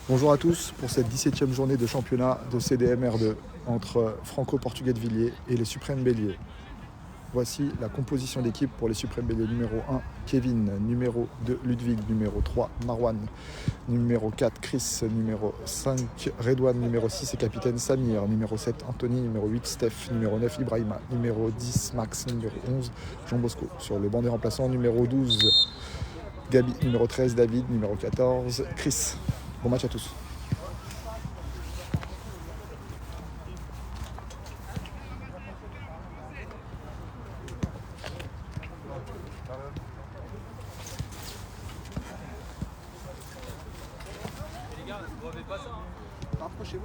Bonjour à tous pour cette 17e journée de championnat de CDM-R2 entre Franco-Portugais de Villiers et les Suprêmes Béliers. Voici la composition d'équipe pour les Suprêmes Béliers. Numéro 1, Kevin. Numéro 2, Ludwig. Numéro 3, Marwan. Numéro 4, Chris. Numéro 5, Redouane. Numéro 6 et capitaine Samir. Numéro 7, Anthony. Numéro 8, Steph. Numéro 9, Ibrahima. Numéro 10, Max. Numéro 11, Jean Bosco. Sur le banc des remplaçants, numéro 12, Gabi. Numéro 13, David. Numéro 14, Chris. Bon match à tous. Rapprochez-vous.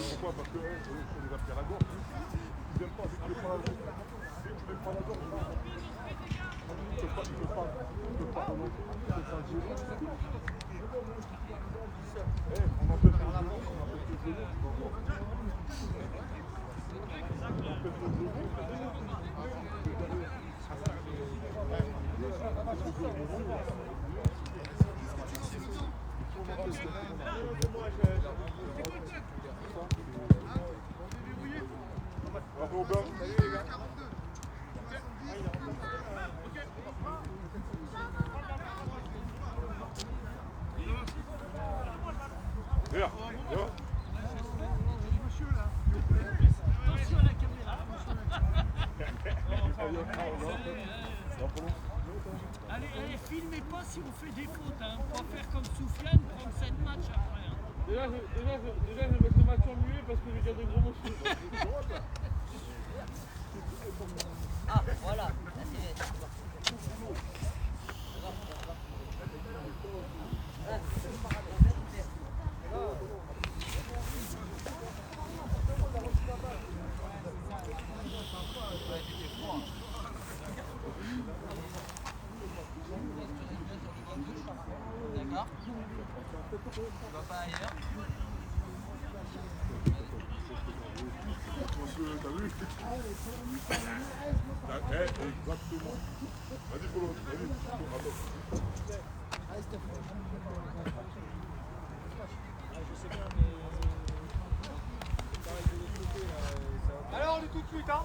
Pourquoi? Parce que sur les affaires à gorge, ils n'aiment pas, dès que tu les prends à la gorge, tu peux pas remonter, on en peut faire la manche, on en peut plus de bravo Ben. Salut les gars. Viens, viens. Attention à la caméra. Allez, filmez pas si on fait des fautes. Hein. On va faire comme Soufiane, prendre 7 matchs après. Hein. Déjà, je vais mettre le match en muet parce que j'ai déjà des gros mots. Ah, voilà. Là, c'est d'accord. On va pas ailleurs. T'as vu? Exactement. Vas-y Polo, vas-y. Alors, on est tout de suite, hein?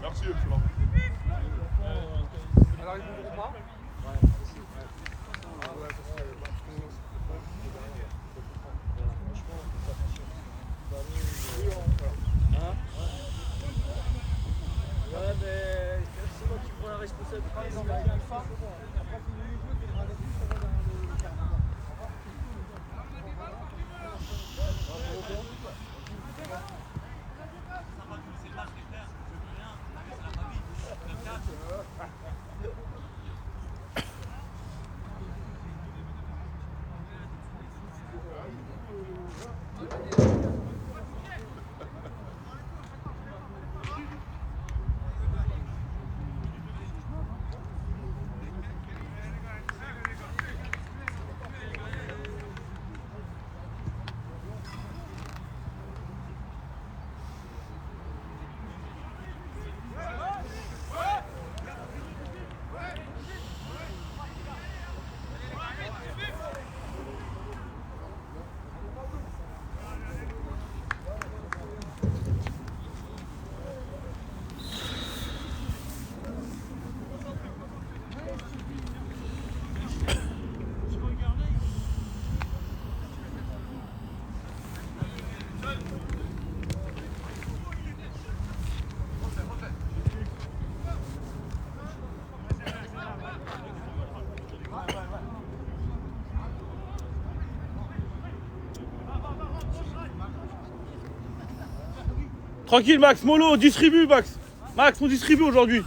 Merci, excellent. Alors, ils ne voudront pas? Ouais, mais c'est moi qui prends la responsabilité. Tranquille, Max, mollo, distribue, Max. Max, on distribue aujourd'hui.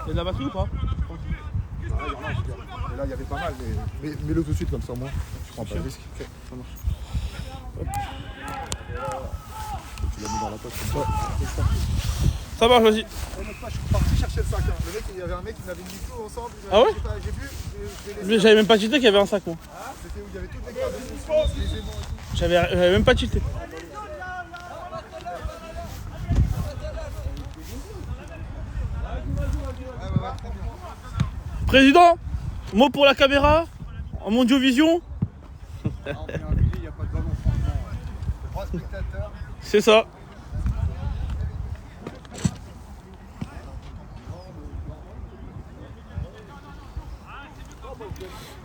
Il y a de la batterie ou pas? Et là, il y avait pas mal, mais mets-le tout de suite comme ça, moi. Je prends pas de risque. Ok, ça marche. Tu l'as mis dans la poche comme ça. Ça marche, vas-y. Je suis parti chercher le sac. Hein. Le mec, il y avait un mec qui m'avait mis tout ensemble. Ah ouais? J'ai vu. Mais j'avais même pas tilté qu'il y avait un sac, moi. C'était où il y avait toutes les cartes de suspense, les aimants et tout. J'avais même pas tilté. Président, mot pour la caméra, en Mondiovision. On est en Villiers, il n'y a pas de ballon, franchement. 3 spectateurs. C'est ça.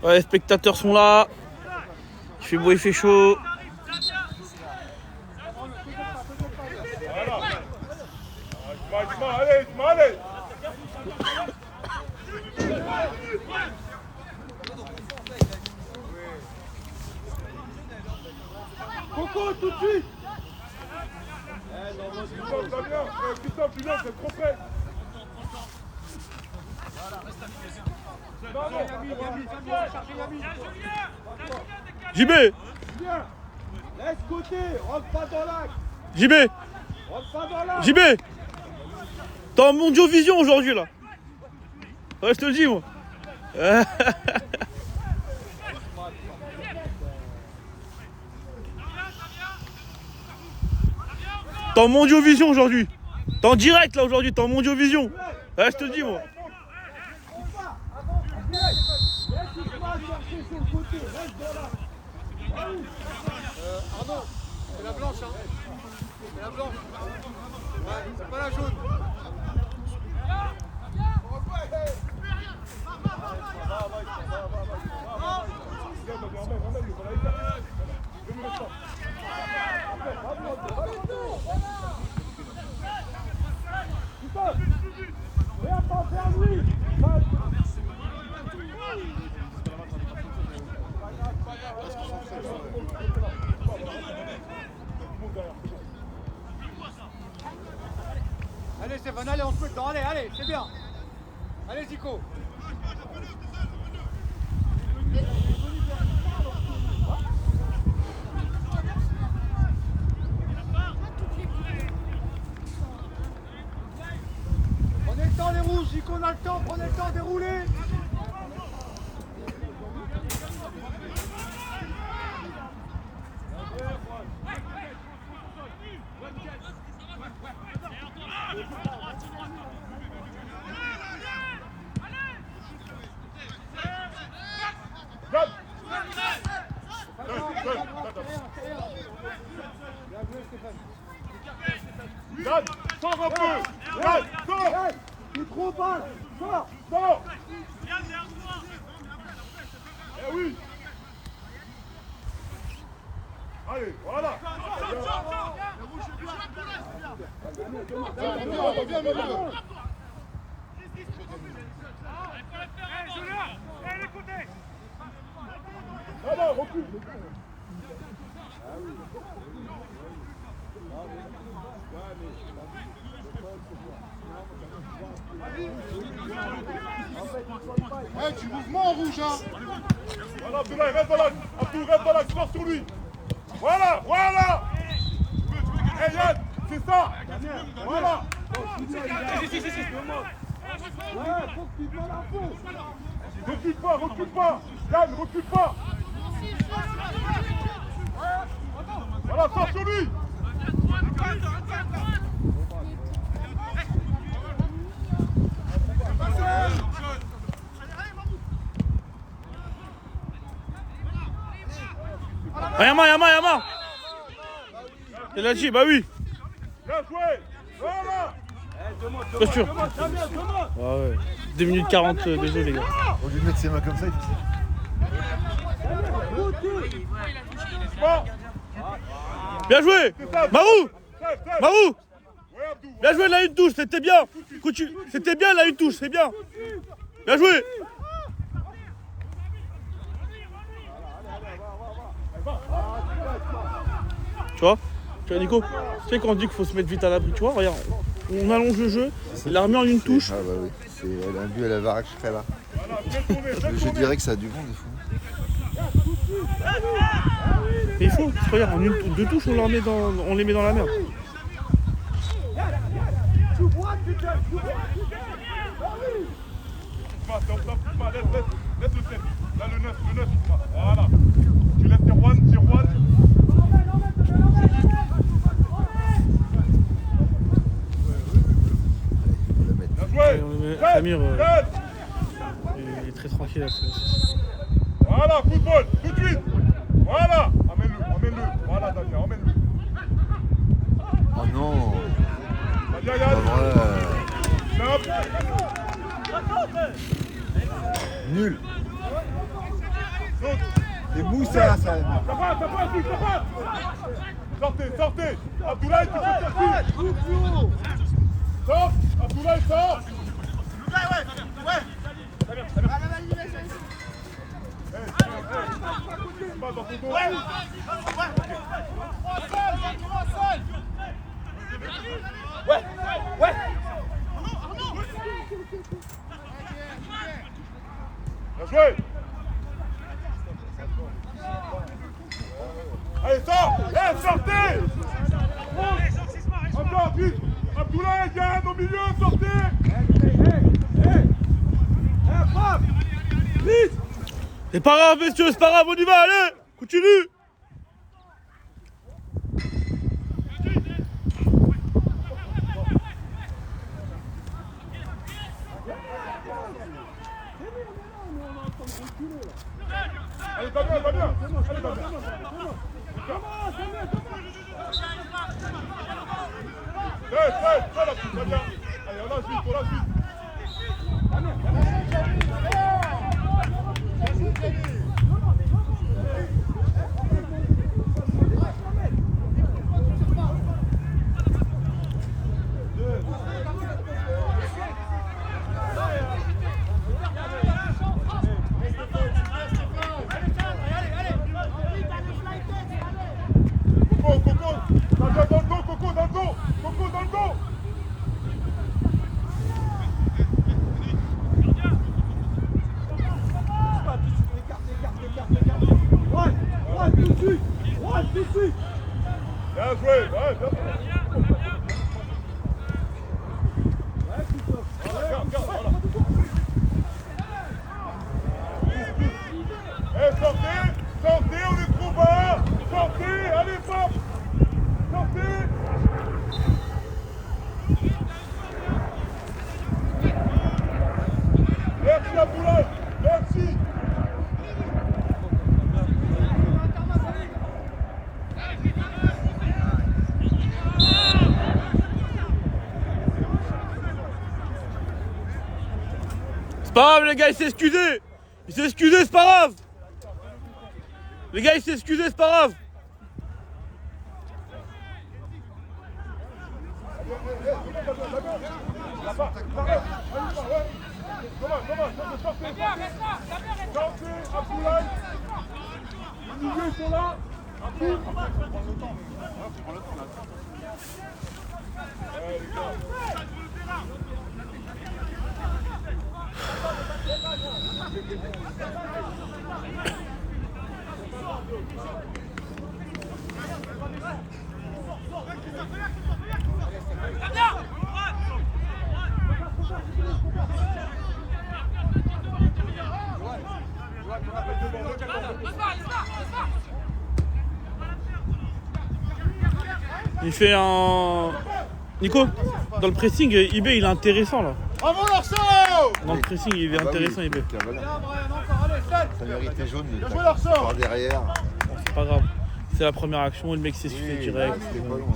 Ouais, les spectateurs sont là. Il fait beau, il fait chaud. Allez, allez. Coco, tout de suite. Christophe, tu l'as, c'est trop près. JB. Laisse côté, rentre pas dans l'axe. JB. Rentre pas dans l'axe. JB. T'es en Mondiovision aujourd'hui là. Ouais, je te le dis moi. T'es en Mondiovision aujourd'hui. T'es en direct là aujourd'hui, t'es en Mondiovision. Ouais, je te le dis moi. Arnaud, c'est la blanche, hein. C'est la blanche. Ouais, c'est pas la jaune. Allez Stéphane, allez, on se met dedans, allez, allez, c'est bien. Allez Zico. Prenez le temps les rouges, Zico, on a le temps, prenez le temps de dérouler. Yann, sors un peu. Yann, sors. Il est trop bas. Sors. Sors. Eh oui. Allez, voilà. Viens, viens. Ah non, recule. Ouais, du mouvement en rouge, hein. Voilà, Abdoulaye, reste dans l'axe. Abdou, reste dans l'axe, sors sur lui. Voilà, voilà. Eh Yann, c'est ça. Voilà. Ouais, faut que tu te mets à fond. Recule pas. Yann, recule pas. Voilà, sors sur lui. Ah, Yama. Il a dit, bah oui. Bien joué. Voilà. Bien sûr. Ah ouais. 2 minutes 40 de jeu les gars. Au lieu de mettre ses mains comme ça, il fait ça. Bien joué. Marou. Bien joué là une touche, c'était bien. C'était bien là une touche, c'est bien. Bien joué. Tu vois Nico, tu sais quand on dit qu'il faut se mettre vite à l'abri, tu vois, regarde, on allonge le jeu, il l'a remis en une touche. Ah bah oui, elle a vu à la Varac, je serais là. Je dirais que ça a du vent des fois. Mais il faut, regarde, en une, deux touches, on les met dans la merde. Laisse le 7. Là, le 9. Voilà. Tu laisses Tirouane. Bien joué. Samir, il est très tranquille. Voilà, football, tout de suite. Voilà. Amène-le. Voilà, Damien, emmène-le. Oh non. Damien, Pas vrai. Snap. Nul. Saute. C'est Moussa, ça. Ça passe. Sortez. Abdoulaye, tu peux sortir. Sors. Abdoulaye, sors. Ouais. Pas dans ton dos. Ouais. Bien joué. Allez, sors. Sortez. Encore, vite. Abdoulaye, Yann, au milieu, sortez. Vite. C'est pas grave, messieurs, c'est pas grave, on y va, allez, continue. Allez, va bien. Allez, va bien. Ça la suite, va bien. Allez, on la suite. Coco dans le dos. Bien joué, ouais, bien joué. Sortez, on est trop bas. Sortez, allez, pop. Sortez. Merci Abdoulaye, merci. C'est pas grave, les gars, il s'est excusé. C'est pas grave. Les gars, il s'est excusé, c'est pas grave. Il fait un... Nico, dans le pressing, Ibé il est intéressant là. Bravo Larceau! Dans le pressing, il est intéressant Ibé. Ça méritait jaune, Bien joué, Larceau. par derrière. C'est pas grave. C'est la première action, le mec s'est excusé direct. C'était pas loin.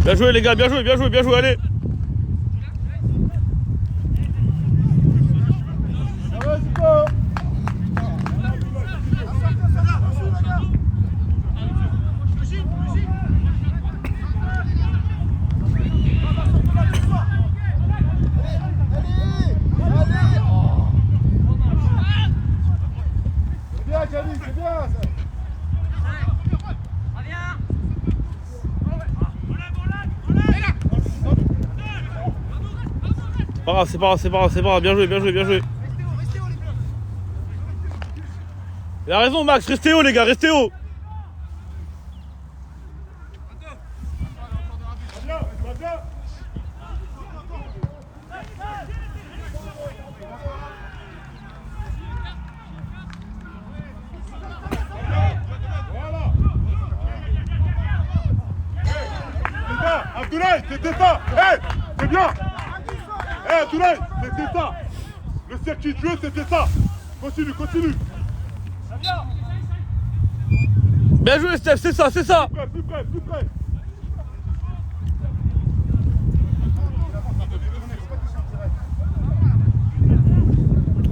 Bien joué les gars, bien joué, allez. pas grave, c'est pas grave, c'est pas grave, c'est pas grave. Bien joué, bien joué, bien joué. Il a raison, Max. Restez haut, les gars, restez haut. Abdoulaye, c'était ça. Hey, c'est bien. Hey, Abdoulaye, c'était ça. Le circuit de jeu, c'était ça. Continue, continue. Bien joué, Steph, c'est ça, c'est ça. Plus près, plus près, plus près.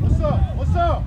On sort.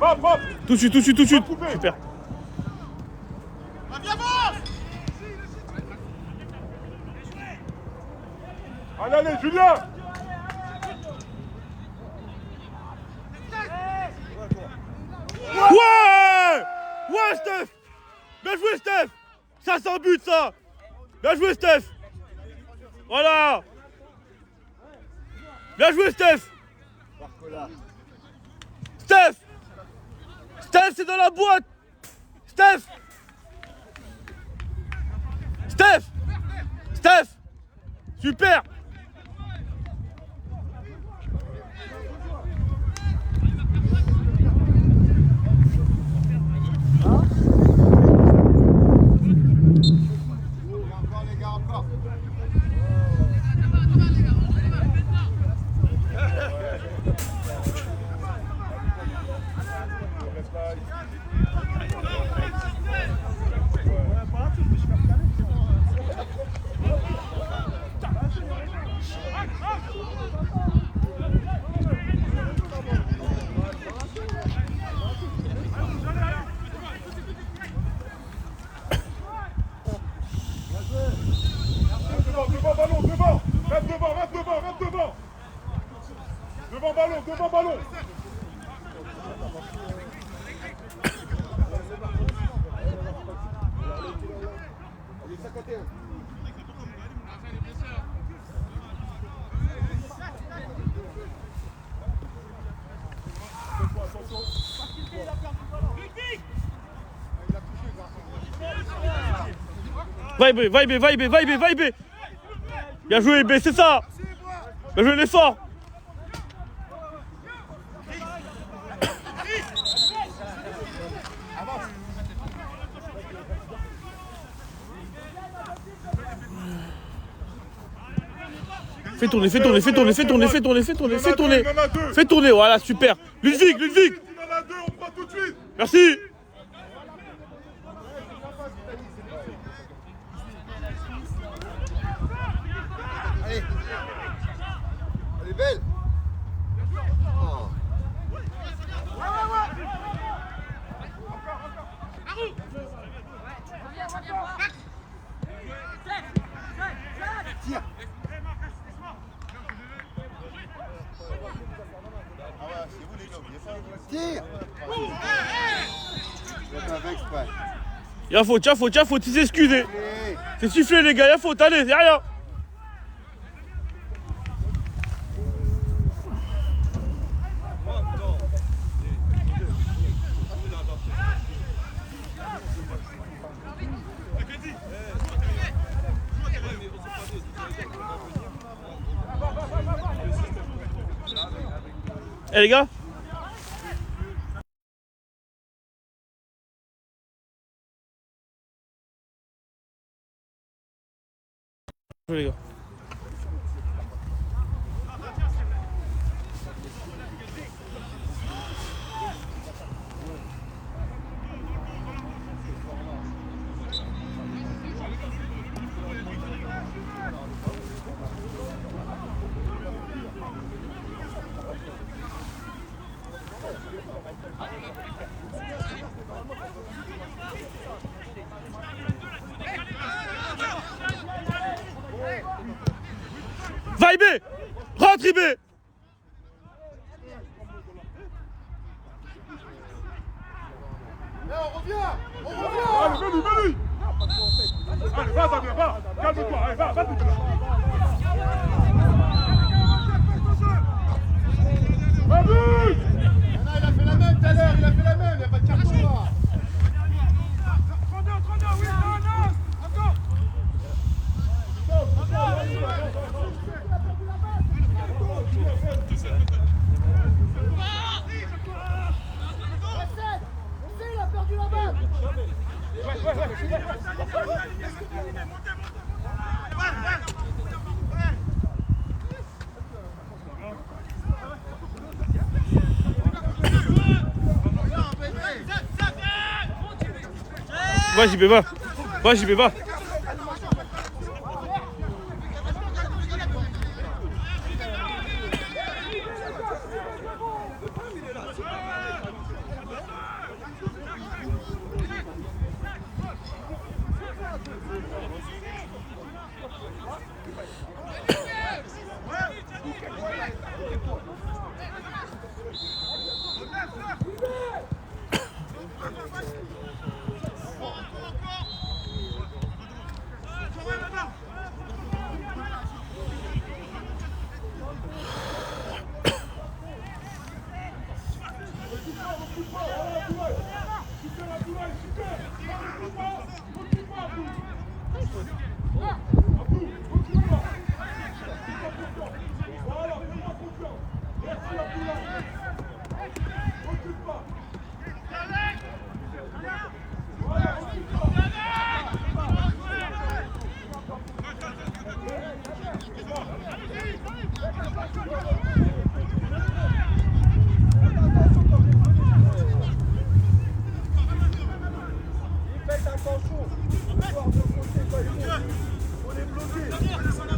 Va. Tout de suite, tout de suite, tout de suite. Super. Allez, Julien. Ouais! Ouais, Steph! Bien joué, Steph! Ça, c'est un but, ça! Bien joué, Steph! Voilà! Bien joué, Steph! Steph! Steph, c'est dans la boîte! Steph! Steph! Steph! Super! Devant ballon. Vibe. Bien joué, B, c'est ça. Bien joué, l'effort. Fais tourner, voilà, super. Ludwig. Merci. Allez. Elle est belle. Oh. Tire. Tire. Y'a faute, il s'excuser. C'est sifflé les gars, y'a faute, allez, y'a rien. Eh les gars. Les gars. Va IB! Rentre IB! On revient. Allez, mets-lui. Allez, va, Damien, va. Calme-toi, allez, va, va. Il a fait la même tout à l'heure, il a fait la même, il n'y a pas de carton là. 32, oui, non, encore. Il a perdu la balle. Va JB, va. Va JB, va.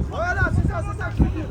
Voilà, c'est ça que je veux dire.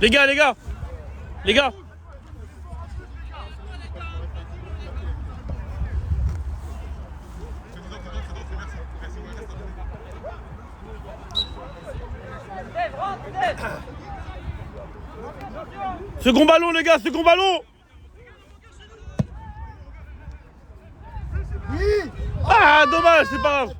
Les gars, les gars. Les gars. Second ballon, les gars, second ballon. Ah, dommage, c'est pas grave.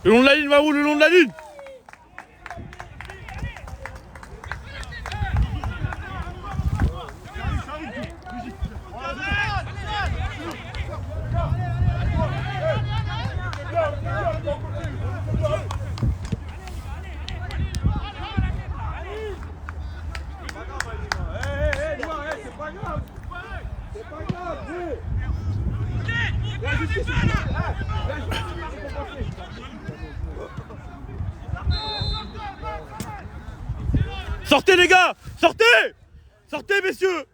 Le long de la ligne, Marou, le long de la ligne. Sortez les gars, sortez. Sortez messieurs.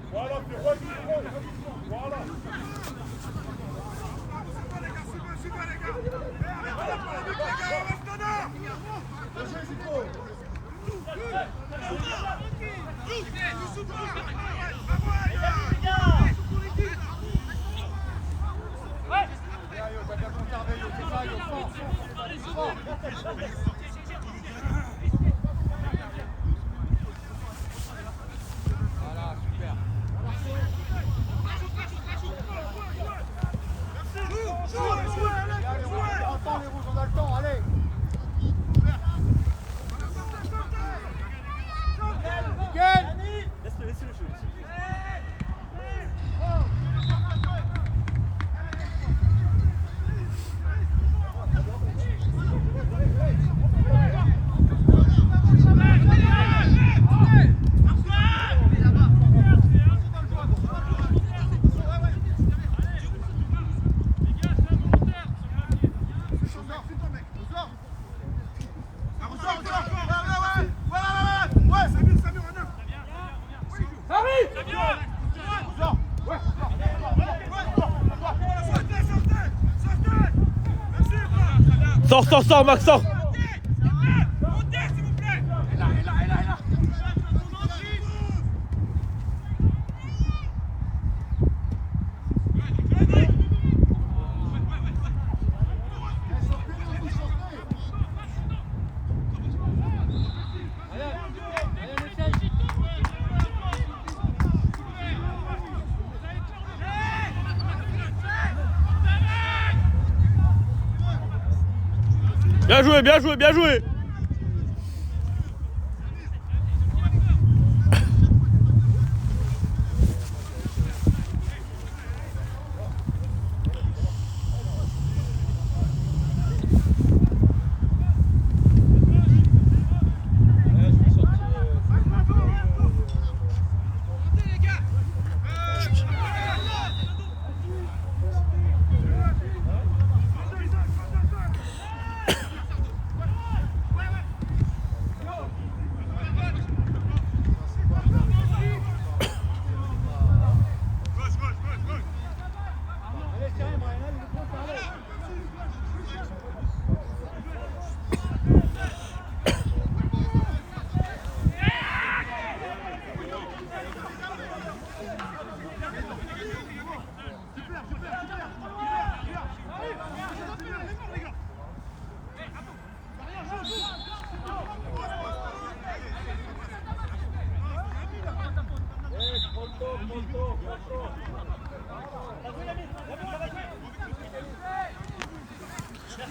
Voilà, voilà. Sors, Max, sors. Bien joué, bien joué, bien joué.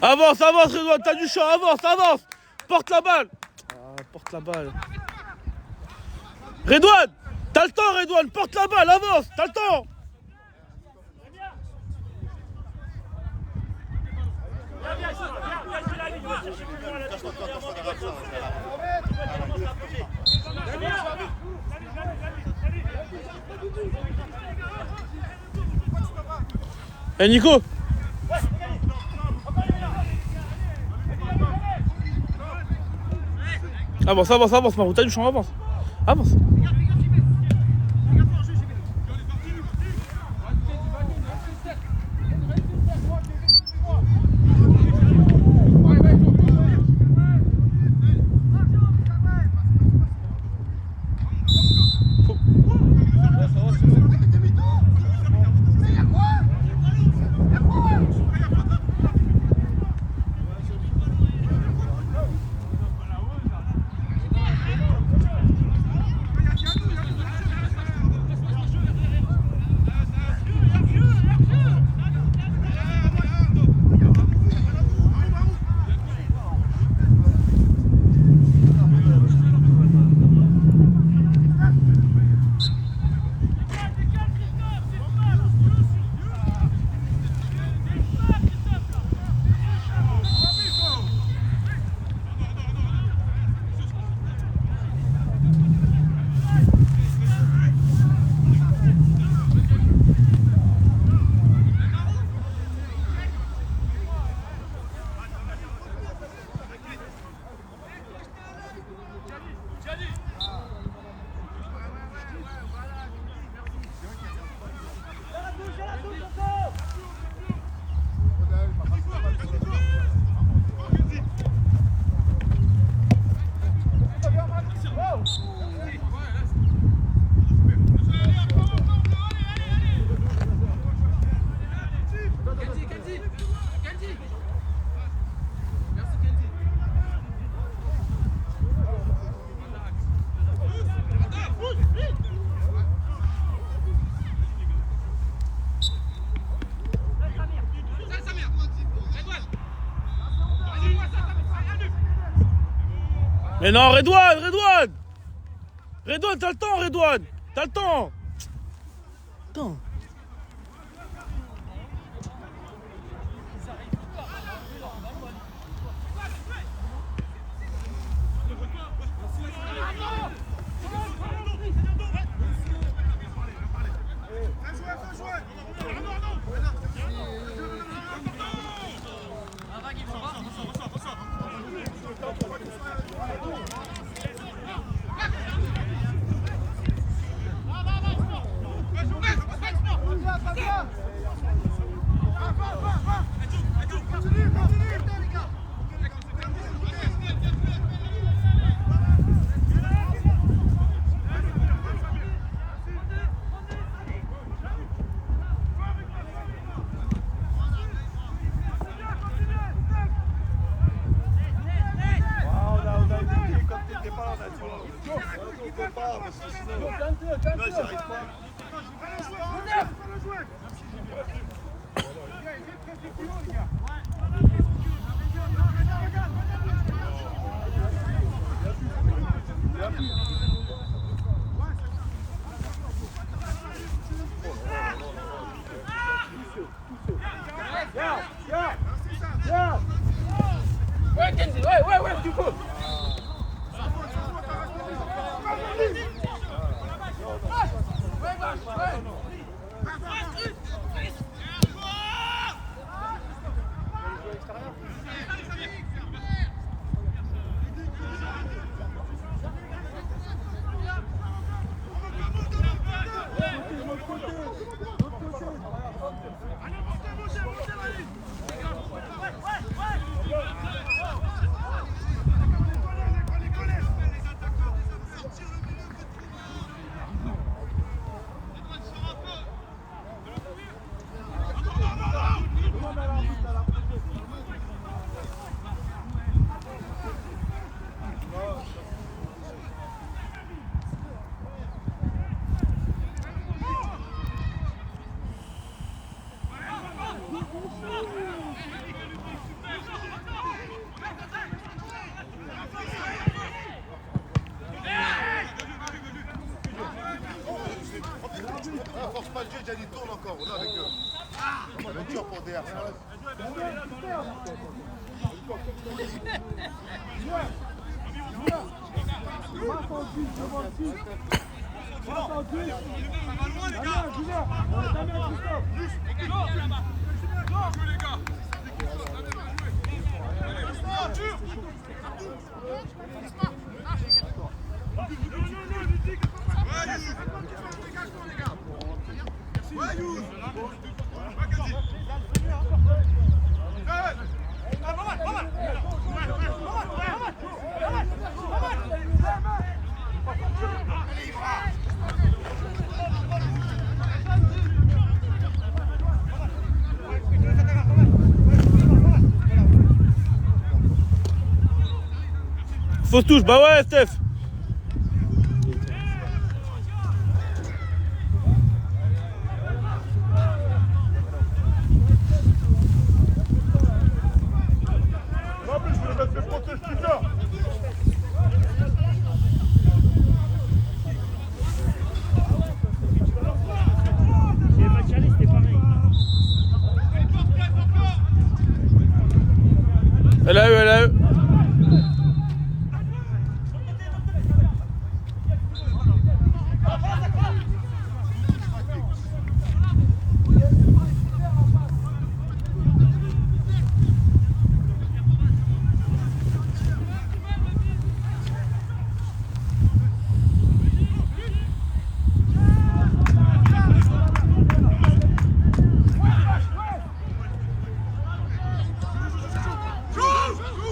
Avance, avance, Redouane, t'as du champ, avance, avance. Porte la balle. Ah, porte la balle. Redouane, t'as le temps, Redouane, porte la balle, avance, t'as le temps. Eh Nico. Avance, avance, avance, Marou, t'as du champ, avance. Avance. Mais non, Redouane, Redouane. Redouane, t'as le temps, Redouane. T'as le temps. Attends. Regarde, tu peux. Force pas le jeu, Gianni tourne encore, on est avec eux. Ça va être dur pour DR ça. Fausse touche, bah ouais Steph. Non mais je voulais mettre les protèges plus tard. Les matchs allés, c'était pareil. Elle a eu, elle a eu. Joue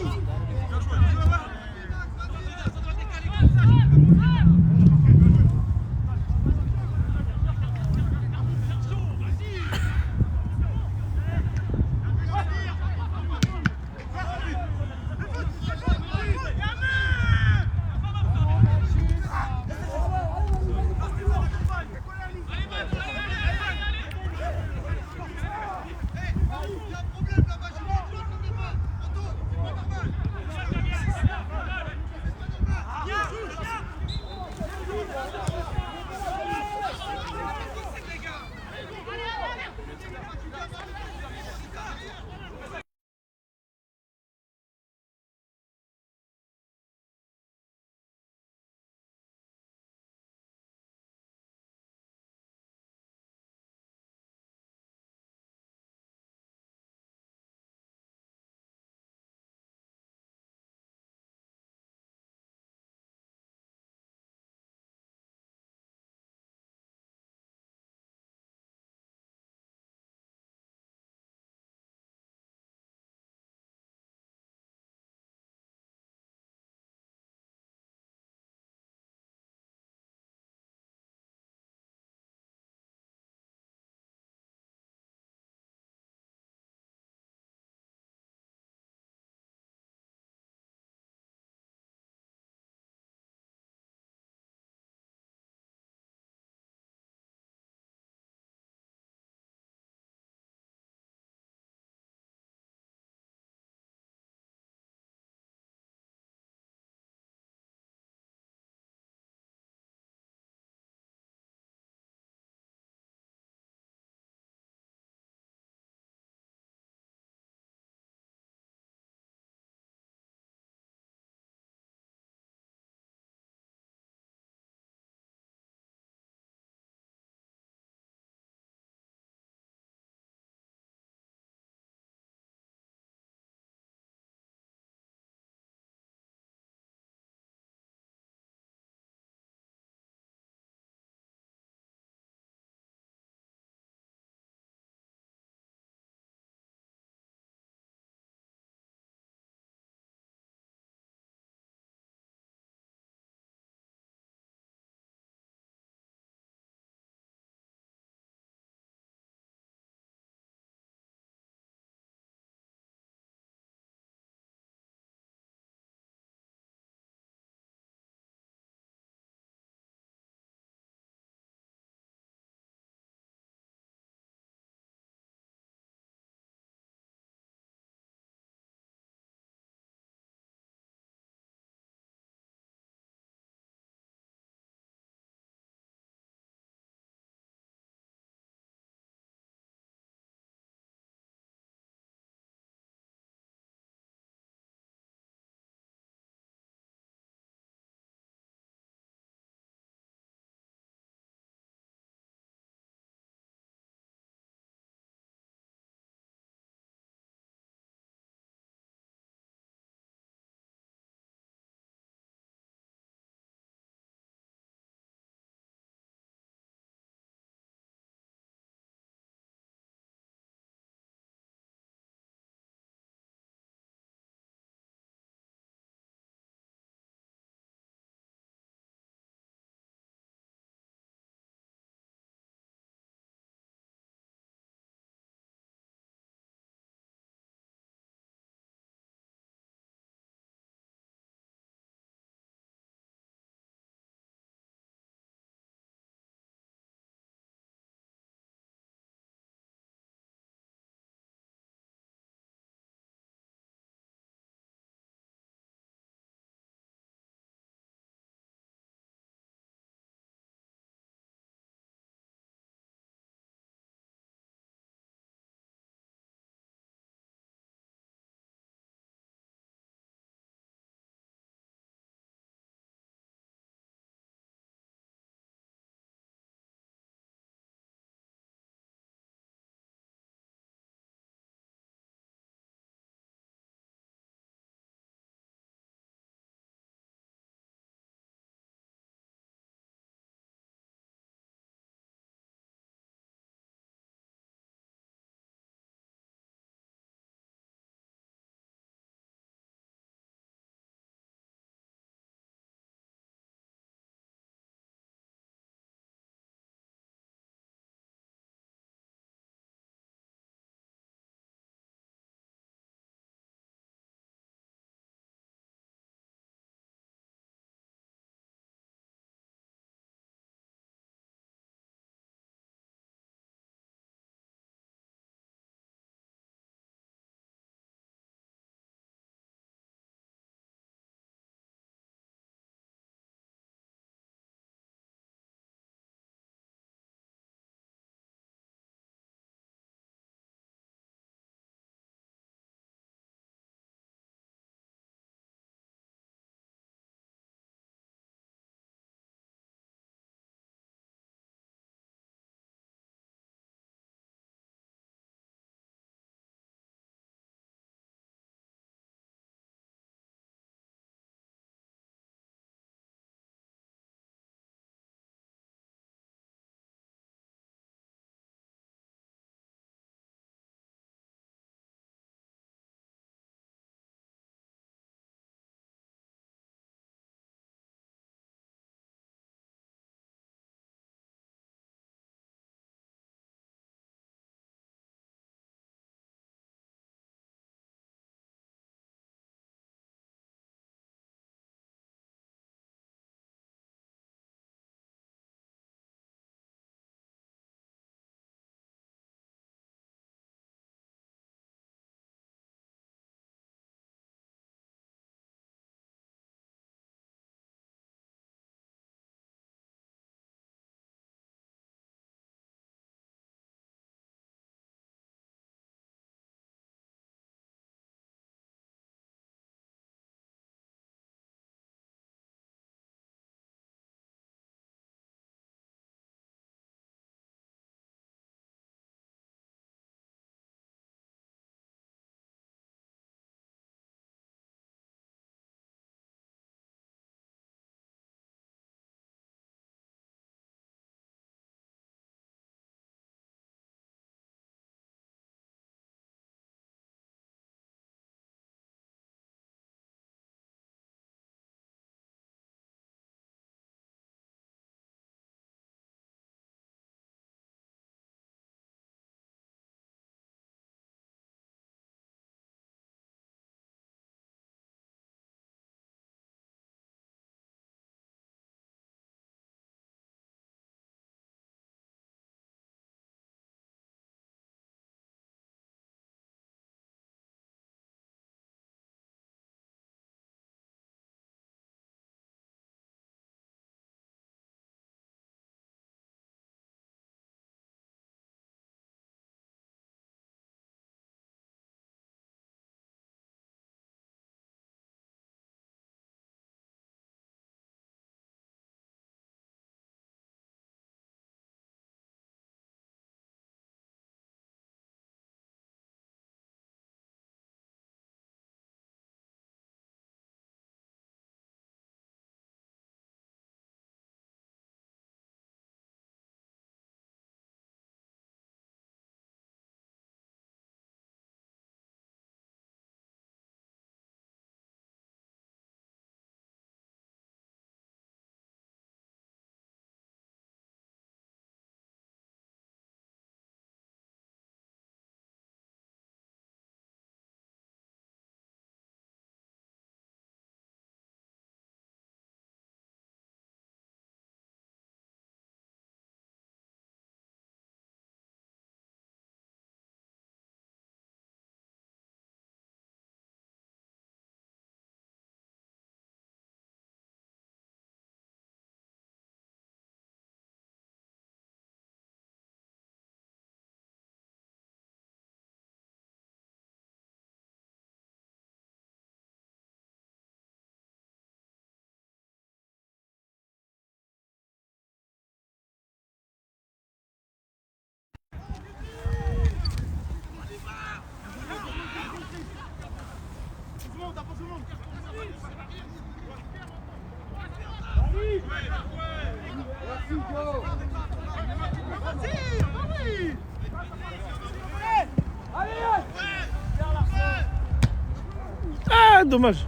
Ah, dommage.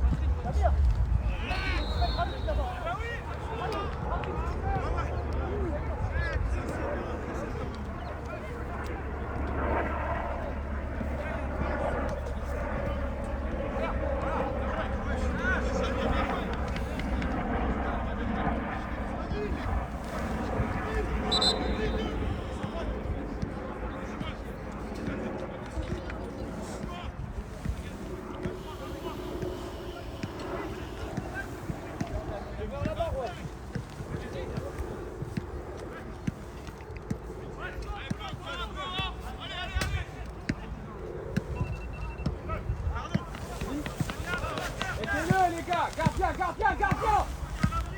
Mettez-le les gars, gardien.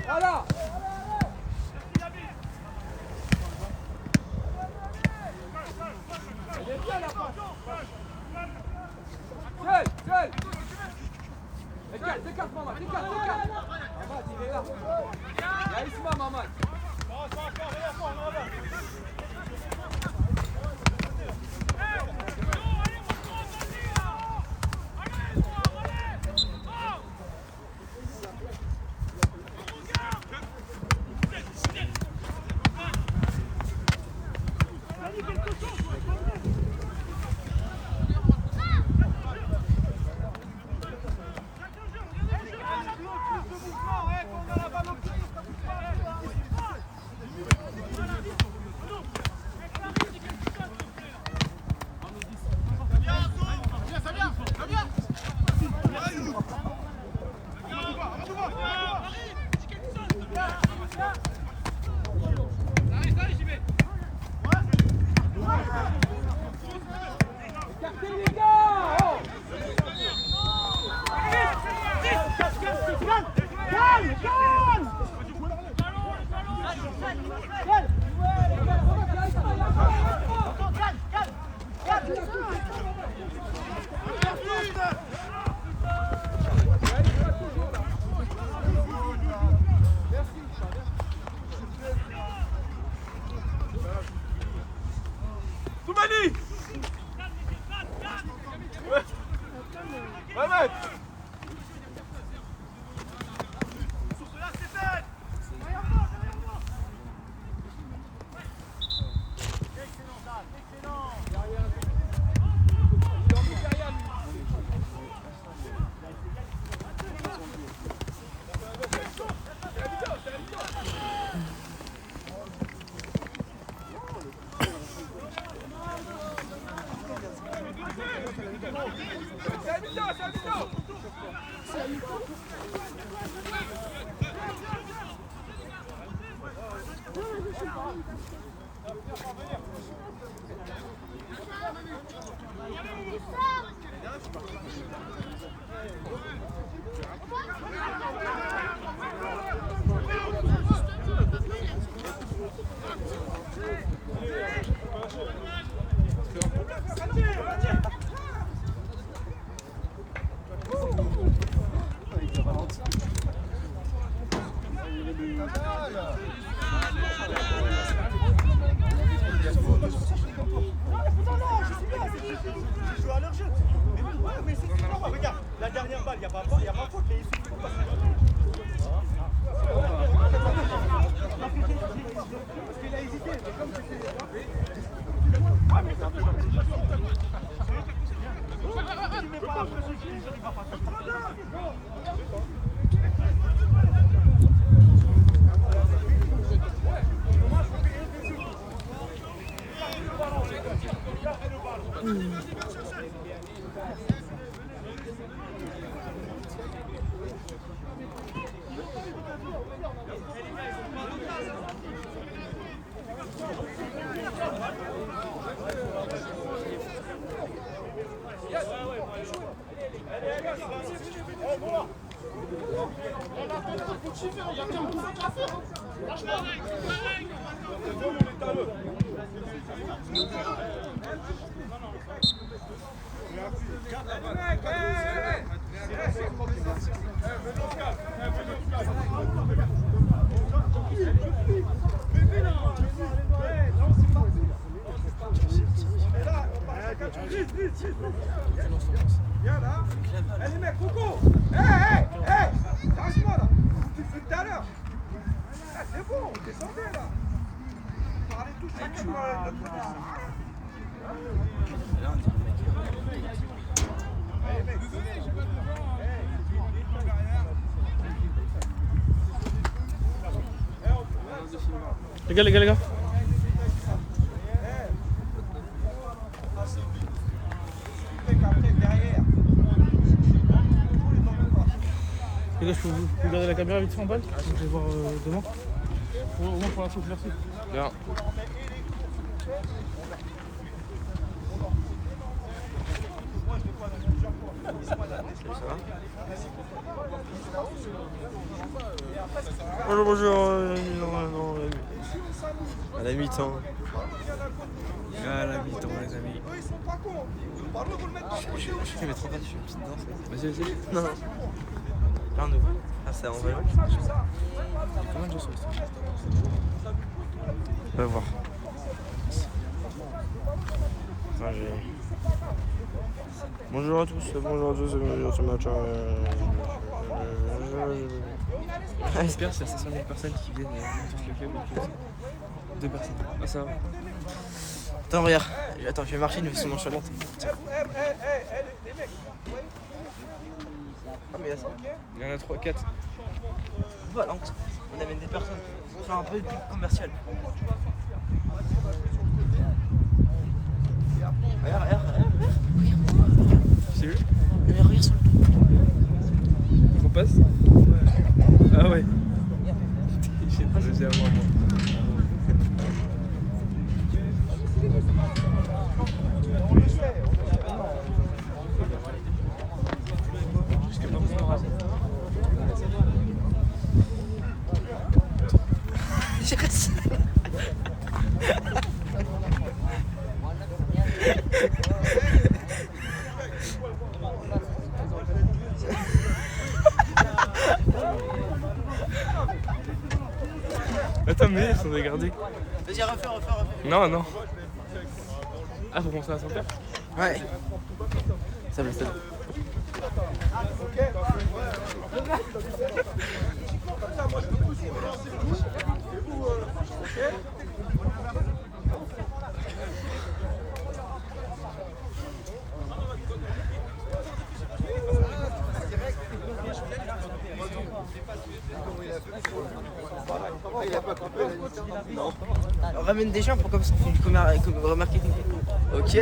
Voilà. Il est bien la passe. Seul. Décarte Mamad, décarte. Mamad, il est là. Il y a Isma, Mamad. Merci. Les gars, les gars, les gars. Les gars, je peux vous regarder la caméra vite fait en balle? Je vais voir devant. Au moins pour l'instant, merci. Bien. Bonjour, bonjour. À la mi-temps. À la mi-temps, les amis. Je vais mettre en face, je fais une petite danse. Vas-y, vas-y. Non, non. Là, on ouvre. Ah, ça, on va voir. Il y a combien de gens sur le stade? On va voir. Attends, j'ai... Bonjour à tous, bienvenue sur ce match. J'espère que c'est 500 000 personnes qui viennent tous le club. 2 personnes. Ah, ça va. Attends, regarde. Attends, je vais marcher une façon nonchalante. Ah, mais là, ça. Il y en a 3, 4. Voilà, on amène des personnes. On fait un peu de pub commercial. Regarde, regarde, regarde. C'est vu? Regarde sur le dos. On passe? Ah ouais. J'ai pas osé avant moi. J'ai resté. Attends, mais ils sont dégradés. Vas-y, refais. Non, non. Ah, faut penser à son père? Ouais. Ça me laisse. Non. On ramène des gens pour comme ça on fait du remarketing. Ok.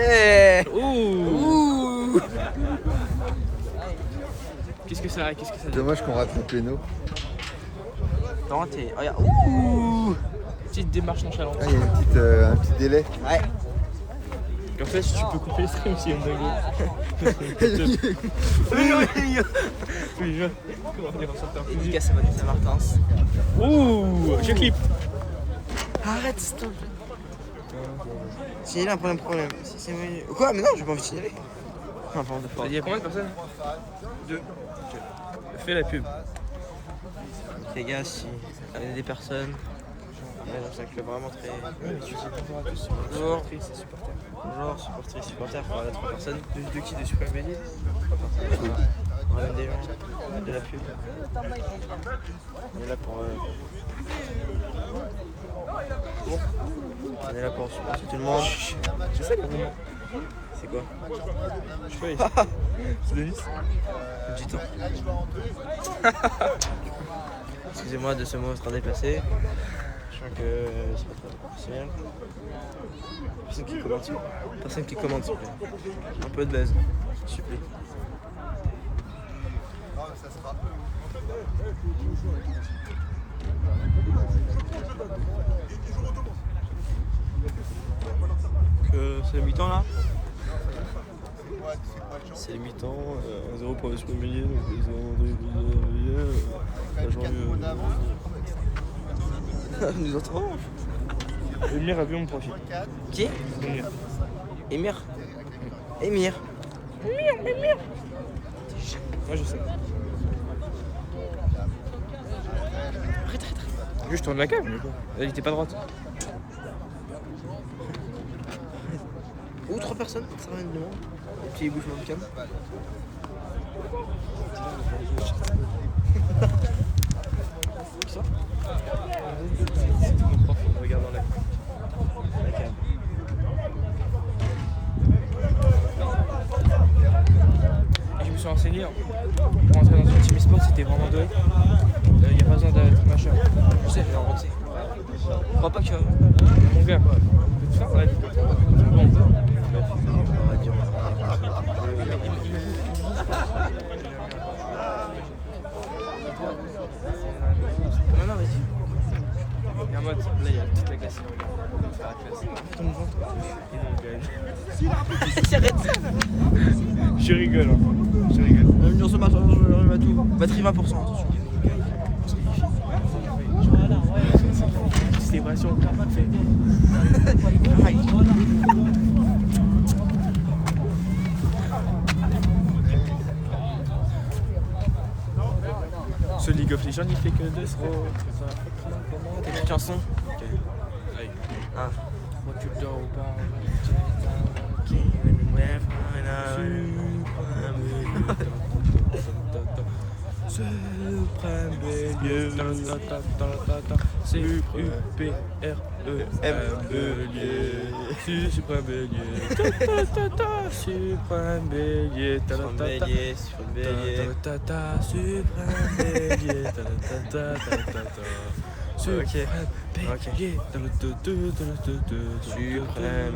Ouh. Qu'est-ce que ça dit? Dommage qu'on rate le péno. Non, t'es... Regarde. Ouh. Petite démarche nonchalante. Ah, il y a un petit délai. Ouais. En fait, tu peux couper le stream s'il y a une dingue. Oui, je... Comment dire ça? Dédicace à Vanessa Martins. Ouh, je clip. Arrête, stop. Signaler un problème. Si c'est... Quoi? Mais non, j'ai pas envie de signaler. Il y a combien de personnes? 2. Fais la pub. Les gars, si il y a des personnes... Ouais, donc c'est un club vraiment très... Bonjour. Bonjour, supportrices, supporters. Voilà, 3 personnes. De qui? De Super Bélier? 3 personnes. On ramène des gens, de la pub. On est là pour... Bon. On est là pour supporter tout le monde. C'est ça le moment. C'est quoi? Je sais pas, c'est Denis. Du temps. Excusez-moi de ce mot trop déplacé. Je sens que c'est pas très professionnel. Personne qui commente, s'il vous plaît. Un peu de baise, s'il vous plaît. C'est le mi-temps là? C'est le mi-temps, 0 pour le Super Bélier, donc ils ont la journée. Nous entendons. Emir a vu mon profil. Qui? Emir. Emir. Moi je sais. Arrête. Je tourne la cam. Elle était pas droite. Ou 3 personnes, ça ramène de monde. Et puis il bouge mon cam. Qui ça? C'est mon prof, on regarde dans la cam. Et je me suis renseigné pour rentrer dans une team e-sport, c'était vraiment doué. Il n'y a pas besoin d'être machin. Je sais, mais en vrai, Je crois pas que tu vas. Mon gars, on peut te faire la vie comme ça. Bon, On va dire. non, non, vas-y. Et en mode, là, il y a toute la classe. Faire la classe. Ton ventre. Et donc, J'arrête. je rigole, hein. Je rigole. Bienvenue dans ce match, on arrive à tout. Batterie 20%, attention. Célébration, fait. Ce League of Legends, il fait que 2 zéro. T'as une chanson? Ok. Allez. Ah. Moi, tu dors ou pas? Suprême bélier, c'est U-P-R-E-M bélier, suprême bélier, suprême bélier, Suprême bélier, suprême bélier. suprême bélier, Suprême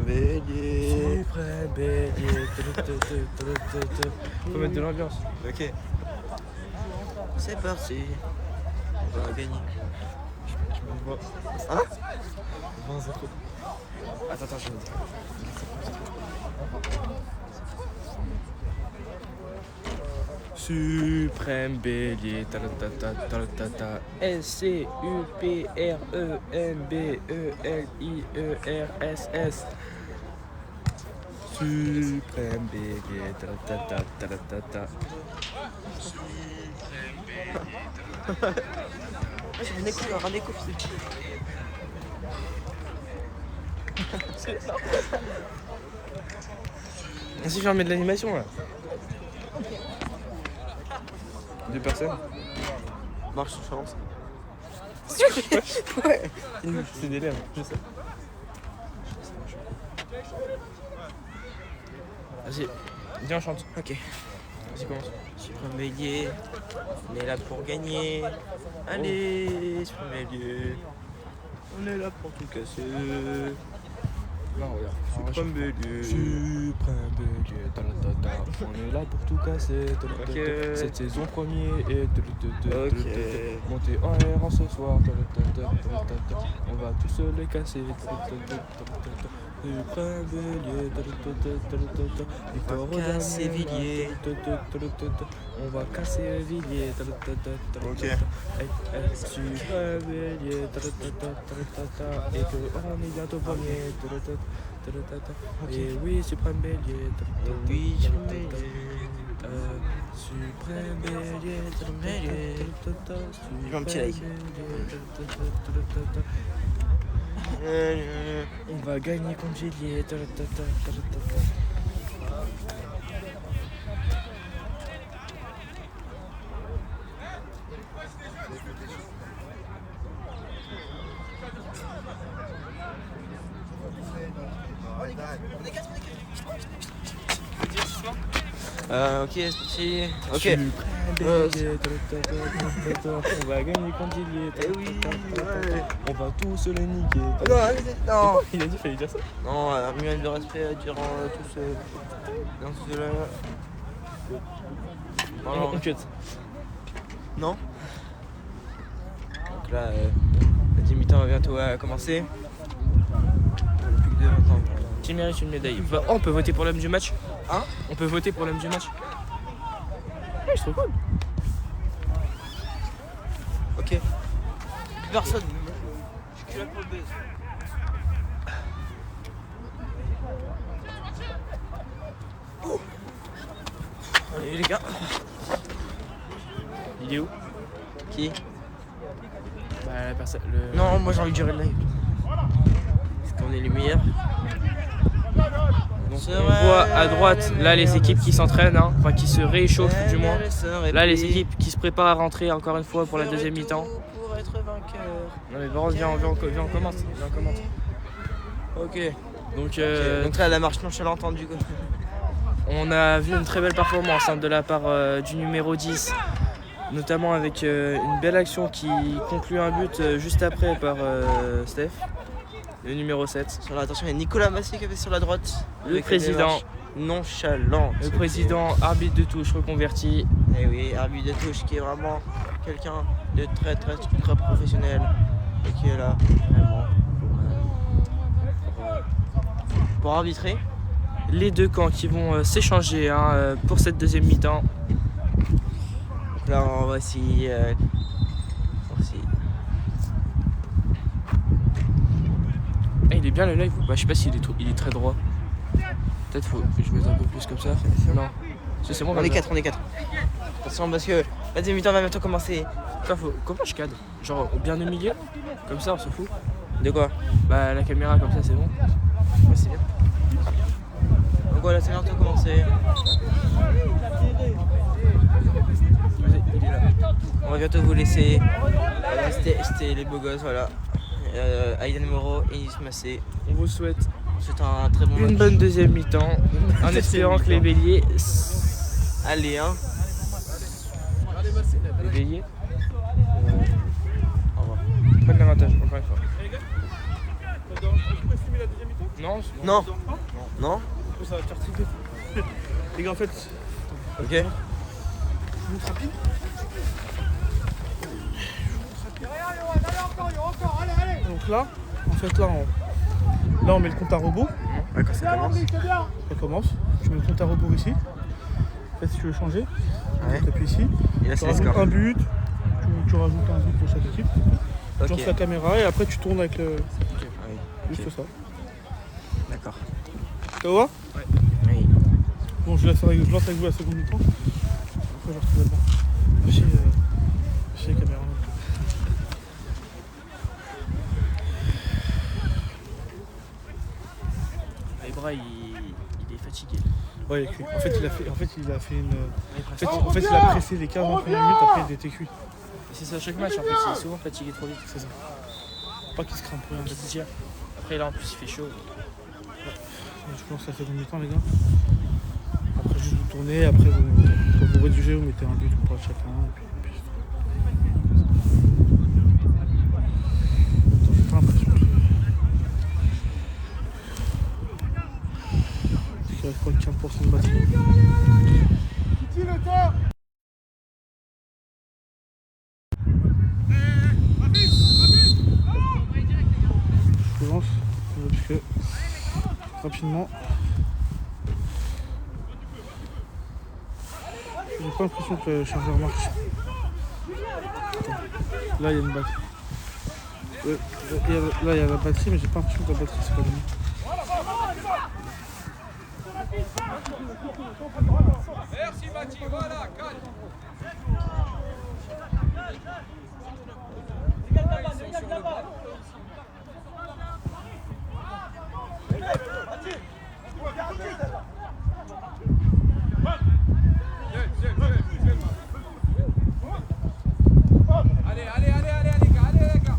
bélier. suprême bélier. Faut mettre de l'ambiance. Ok. C'est parti. On va gagner. Hein? 20-0. Attends, je vais dire. Suprême bélier, talatata, S-C-U-P-R-E-M-B-E-L-I-E-R-S-S. Suprême bélier, talatata. J'ai un écho, un écho. Si je viens mettre de l'animation là. 2 personnes. Marche sur chance. Ouais. C'est des lèvres, je sais. Vas-y, viens on chante. Ok. Vas-y commence. Suprême bélier. On est là pour gagner. Allez, suprême bélier. On est là pour tout casser. Non regarde. Suprême bélier. Suprême bélier, talatata. On est là pour tout casser. Ok. Cette saison premier et Ok. monter en l'air en ce soir. On va tous les casser. Suprême bélier, Victor On va casser Villiers. On va casser Villiers. Ok. Suprême bélier, et que on est bientôt premier. Et oui, suprême bélier. Oui, suprême bélier. Suprême bélier, Je veux un petit like. On va gagner contre Villiers. Ok, c'est parti. Ok. On va gagner contre Villiers. Eh oui, ouais. On va tous les niquer. Non. Il a dit qu'il fallait dire ça. Non, un minimum de respect durant tout ce. Dans cela. On cut. Non. Donc là, la demi-temps va bientôt commencer. Plus que 2 ans. Qui mérite une médaille. On peut voter pour l'homme du match. Hein? On peut voter pour l'homme du match. Ouais, c'est trop cool. Ok. Plus personne. Je suis là pour le baiser. Allez les gars. Il est où? Qui? Bah la personne. Non, moi j'ai envie de gérer le live. Parce qu'on est les meilleurs. Donc on voit à droite là les équipes qui s'entraînent, hein, enfin qui se réchauffent du moins. Là les équipes qui se préparent à rentrer encore une fois pour la deuxième mi-temps. Pour être vainqueur. Non mais Baron, viens on commente. Ok. Donc, Donc là la marche nonchalante du coup. on a vu une très belle performance, hein, de la part du numéro 10 Notamment avec une belle action qui conclut un but juste après par Steph, le numéro 7. Sur la, attention, il y a Nicolas Massier qui avait sur la droite. Le avec président. une démarche nonchalante. Le président, arbitre de touche reconverti. Et oui, arbitre de touche qui est vraiment quelqu'un de très professionnel et qui est là vraiment pour arbitrer. Les deux camps qui vont s'échanger pour cette deuxième mi-temps. Donc là, voici. Il est bien le live ou pas? Je sais pas s'il est très droit. Peut-être faut que je mette un peu plus comme ça. Non. C'est bon, On est 4. Attention parce que la deuxième mi-temps va bientôt commencer. Comment je cadre? Genre bien au milieu? Comme ça on se fout. De quoi? Bah la caméra comme ça c'est bon. Ouais, c'est bien. Donc voilà, c'est bientôt commencé. Vas-y, il est là. On va bientôt vous laisser. C'était les beaux gosses, voilà. Aïdan Moreau et Inis Massé. On vous souhaite C'est un très bon match. une bonne deuxième mi-temps. En espérant que les béliers. Allez, hein. Les béliers. Prennent l'avantage, encore une fois. Non, c'est bon. Non. Non. Ça va te faire triper. Les gars, en fait, Ok. donc là, on met le compte à rebours. Ouais, quand ça commence. Ça commence. Tu mets le compte à rebours ici. En fait, si tu veux changer, Ouais. tu appuies ici. Et là, Tu c'est les rajoutes scores. un but. Tu rajoutes un but pour chaque équipe. Tu Ok. lances la caméra et après tu tournes avec le. Oui. Juste ça. D'accord. Ça va? Oui. Bon, je lance avec vous la seconde mi-temps. Après, je retrouve là-bas. Merci les caméras. Ibra il est fatigué. Ouais, il est cuit. En fait, il a fait une. En fait, il a pressé les 15 premières minutes, après il était cuit. C'est ça chaque match en fait, il est souvent fatigué trop vite. C'est ça. Pas qu'il se crame pour rien. Je te dire. Après là en plus il fait chaud. Je lance la seconde mi-temps, les gars. Après, juste vous tournez, après vous rédigez, vous mettez un but pour chacun. Et puis attends, j'ai pas l'impression qu'il reste pas que 15% de batterie. Je lance, parce que rapidement. J'ai pas l'impression que le chargeur marche. Attends. Là il y a une batterie. Là il y a la batterie, mais j'ai pas l'impression que la batterie c'est pas donné. Merci Mati, voilà, calme. Allez, les gars.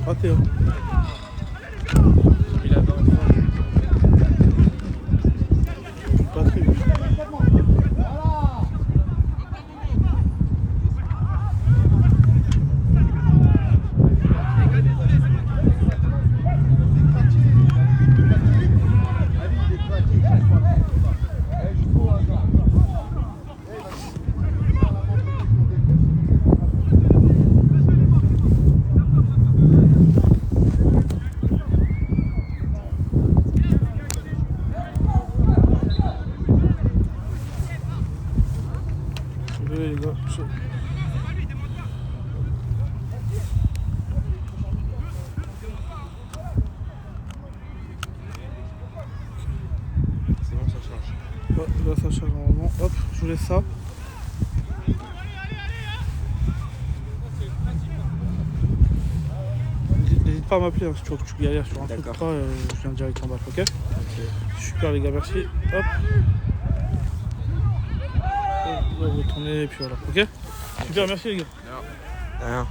Raté, hein. Il a 23. Batterie. Désolé les gars. C'est bon, ça change. Ouais, là ça charge normalement. Hop, je vous laisse ça. N'hésite pas à m'appeler hein, si tu vois que tu galères sur un truc ou D'accord. pas, je viens direct en bas, ok? Super les gars, merci. Hop. Là, vous tournez et puis voilà, ok? Super, merci les gars. Rien.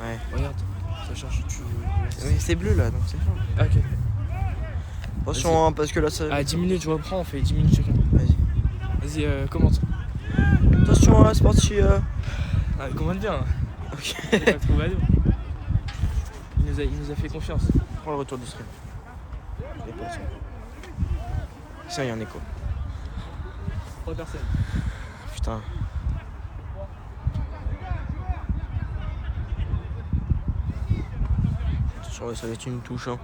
Ouais. Regarde, ça charge. Oui, c'est bleu là, donc c'est chaud. Ah, ok. Attention, hein, parce que là ça. Ah, 10 minutes, je reprends, on fait 10 minutes chacun. Vas-y. Vas-y, commente. Attention, c'est parti. Ah, commente bien. Ok. Il a pas trouvé à nous. Il nous a fait confiance. Prends le retour du stream. Et pas le son. Ça, il y a un écho. 3 personnes. Putain. Attention, ça va être une touche. Hein.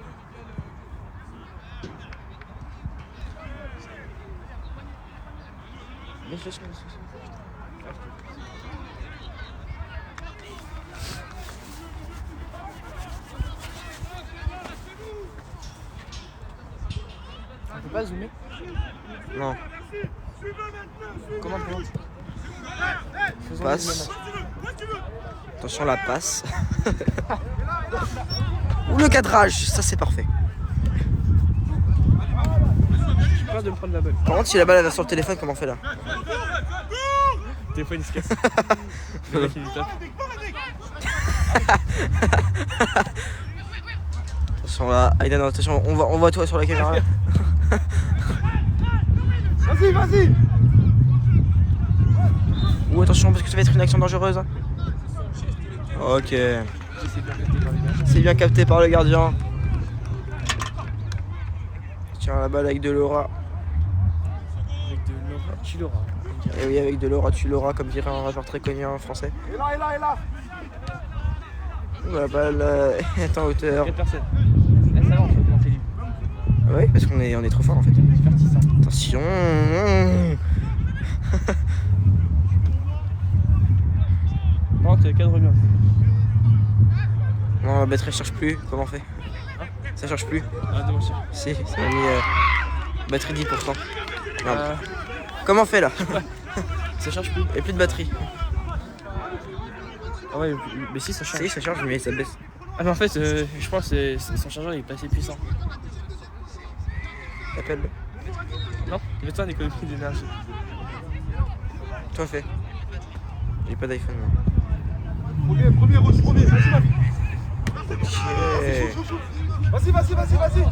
On peut pas zoomer? Non. Comment? Passe. Attention la passe. Ou le cadrage, ça c'est parfait. J'ai peur de me prendre la balle. Par contre, si la balle elle va sur le téléphone, comment on fait là? Le téléphone il se casse. Le mec il lui tape. Attention là, Aïdan, attention, on voit toi sur la caméra. Vas-y, vas-y. Ou attention parce que ça va être une action dangereuse. Ok. C'est bien capté par le gardien. Tiens la balle avec de l'aura. Avec de l'aura, tu l'auras. Et oui, avec de l'aura, tu l'auras, comme dirait un rappeur très connu en français. Et là, et là, et là. La balle est en hauteur. 4 personnes. Là ça va, on peut augmenter lui. Oui, parce qu'on est trop fort en fait. Divertissant. Attention. Par contre, cadre bien. Non, la batterie charge plus. Comment on fait? Ça charge plus. Ah, non, monsieur. Si, ça a mis batterie 10%. Merde. Comment on fait là? Ça charge plus. Et plus de batterie. Ah ouais, mais si ça charge. Si, ça charge, mais ça baisse. Ah mais en fait, je pense que son chargeur il est pas assez puissant. Appelle-le. Non, mets-toi en économie d'énergie. Toi fais. J'ai pas d'iPhone moi. Premier rouge, premier. Vas-y, vas-y. Ok. Vas-y, vas-y, vas-y, vas-y.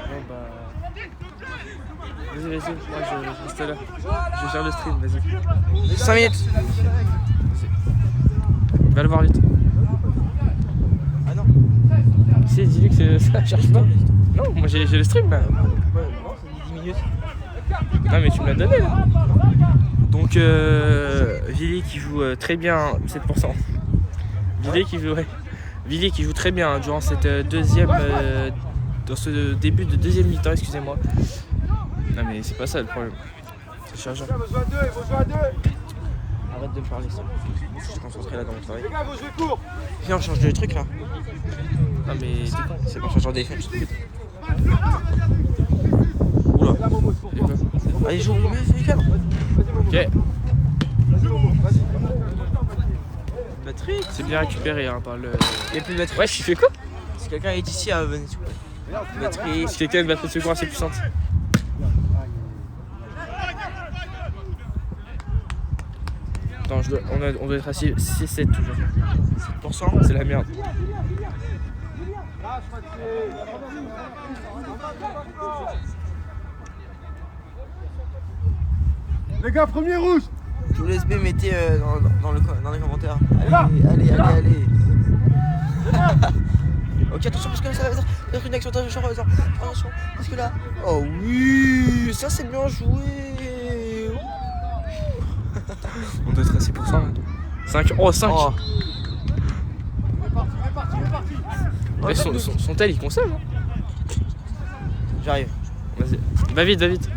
Bon bah. Vas-y, moi je reste là. Je gère le stream, vas-y. 5 minutes. Va le voir vite. Ah non. Si, dis-lui que ça charge pas. Non, moi j'ai le stream là. Non, c'est 10 minutes. Non mais tu me l'as donné là. Donc Villiers qui joue très bien 7%. Villiers qui joue très bien durant cette deuxième dans ce début de deuxième mi-temps, excusez-moi. Non mais c'est pas ça le problème. C'est chargeant. Les gars, vous jouez à deux, vous jouez à deux. Arrête de me parler ça. Je suis concentré là dans mon travail. Les gars, vous jouez court. Viens, on change de truc là. Non mais t'es con. C'est bon, change d'iPhone. Oula. Allez, joue, mais fais les cadres. Ok, Vas-y, Momo, vas-y. Batterie. c'est bien récupéré hein, par le. Il n'y a plus de batterie. Ouais, je fais quoi? Si quelqu'un est ici, venez s'il vous plaît. Batterie. Si quelqu'un a une batterie de secours assez puissante. Attends, on doit être à 6-7 toujours. 7%. C'est la merde. Les gars, premier rouge. Je vous laisse mettez dans les commentaires. là. Allez. Ok, attention parce que là ça va être une action dangereuse. Attention, parce que là. Oh oui, ça c'est bien joué. On doit être à 6%. 5. Oh, 5. Oh. Mais son tel il consomme. Hein. J'arrive. Vas-y. Va vite, va vite.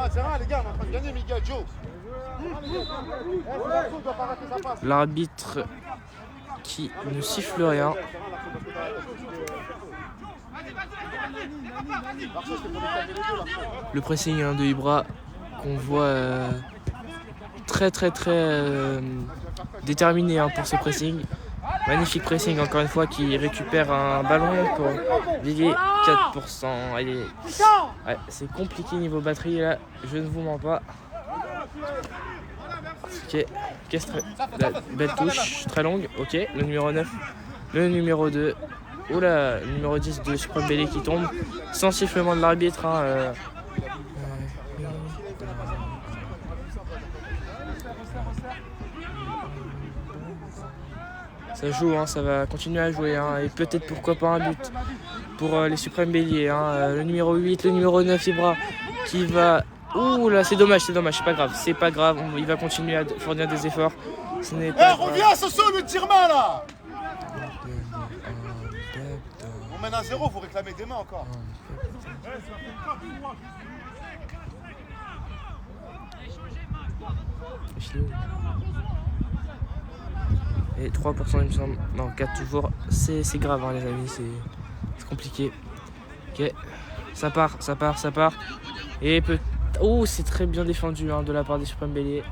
C'est rien, les gars, on est en train de gagner, Miguel, Joe. L'arbitre qui ne siffle rien. Le pressing de Ibra qu'on voit très déterminé pour ce pressing. Magnifique pressing encore une fois qui récupère un ballon pour Villiers, 4%. Allez. Ouais, c'est compliqué niveau batterie là, je ne vous mens pas. Ok, la belle touche, très longue, ok, le numéro 9, le numéro 2, oula, le numéro 10 de Suprême Bellier qui tombe, sans sifflement de l'arbitre. Ça joue, ça va continuer à jouer, et peut-être pourquoi pas un but pour les Suprêmes Bellier. Le numéro 8, le numéro 9, Ibra, qui va... Ouh là, c'est dommage, c'est pas grave, il va continuer à fournir des efforts. Ce n'est pas grave. Reviens, Soso, le tire-main là. On mène à 0, faut réclamer des mains encore. Et 3% il me semble, non 4 toujours, c'est grave les amis, c'est compliqué. Ok, ça part. Et oh, c'est très bien défendu de la part des Suprêmes Bellier.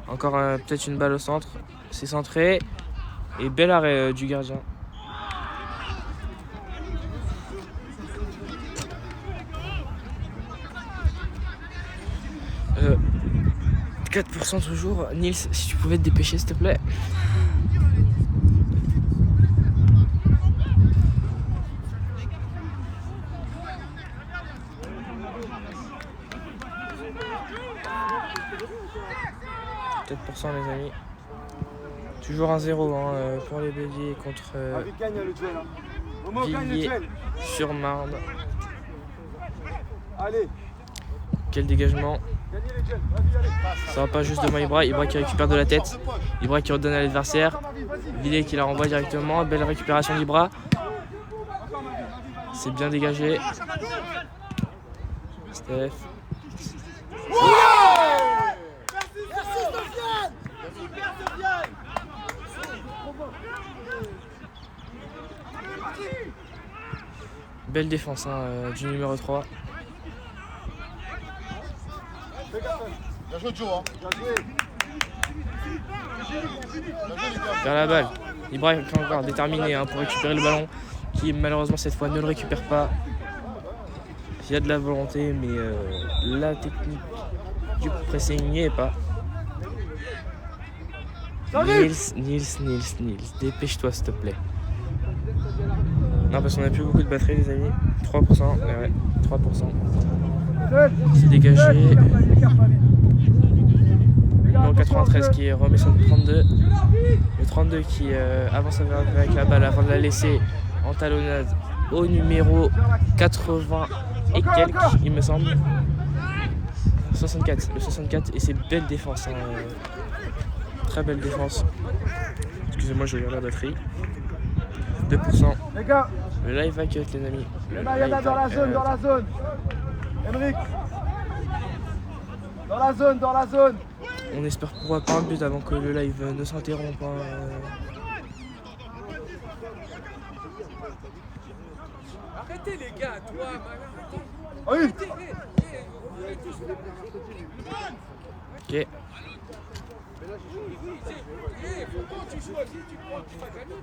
Encore peut-être une balle au centre, c'est centré. Et bel arrêt du gardien. Euh, 4% toujours. Nils, si tu pouvais te dépêcher s'il te plaît. Les amis, toujours 1-0 pour les Béliers contre Villiers-sur-Marne. Quel dégagement. Ça va pas juste devant Ibra qui récupère de la tête, Ibra qui redonne à l'adversaire, Villiers qui la renvoie directement, belle récupération d'Ibra, c'est bien dégagé. Steph. Belle défense du numéro 3. Bien joué Joe. Vers la balle. Ibra est encore déterminé pour récupérer le ballon, qui malheureusement cette fois ne le récupère pas. Il y a de la volonté, mais la technique du pressing n'y est pas. Nils, dépêche-toi s'il te plaît. Non, parce qu'on n'a plus beaucoup de batterie les amis. 3%, ouais, 3%. C'est dégagé. Le numéro 93 qui remet sur le 32. Le 32 qui avance avec la balle avant de la laisser en talonnade au numéro 80 et quelques, il me semble. 64, le 64, et c'est belle défense. Très belle défense. Excusez-moi, je regarde la batterie. 2%. Le live va cut les amis. Dans la zone. Emric. Dans la zone. On espère pouvoir pas un but avant que le live ne s'interrompe. Arrêtez les gars, toi, arrêtez. Ok. Pourquoi tu choisis, tu crois que tu vas gagner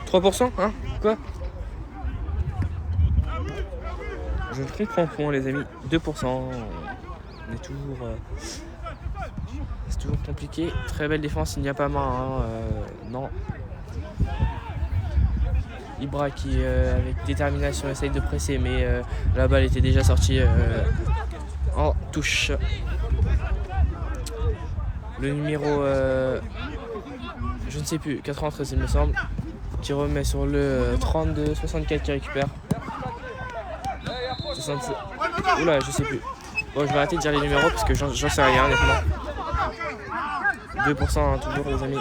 3%, quoi? Je ne comprends point les amis. 2%. On est toujours... c'est toujours compliqué. Très belle défense, il n'y a pas main. Non. Ibra qui avec détermination essaye de presser, mais la balle était déjà sortie en touche. Le numéro je ne sais plus, 93 il me semble, qui remet sur le 32, 64 qui récupère. 66. Oula, je sais plus. Bon, je vais arrêter de dire les numéros parce que j'en sais rien honnêtement. 2% toujours les amis.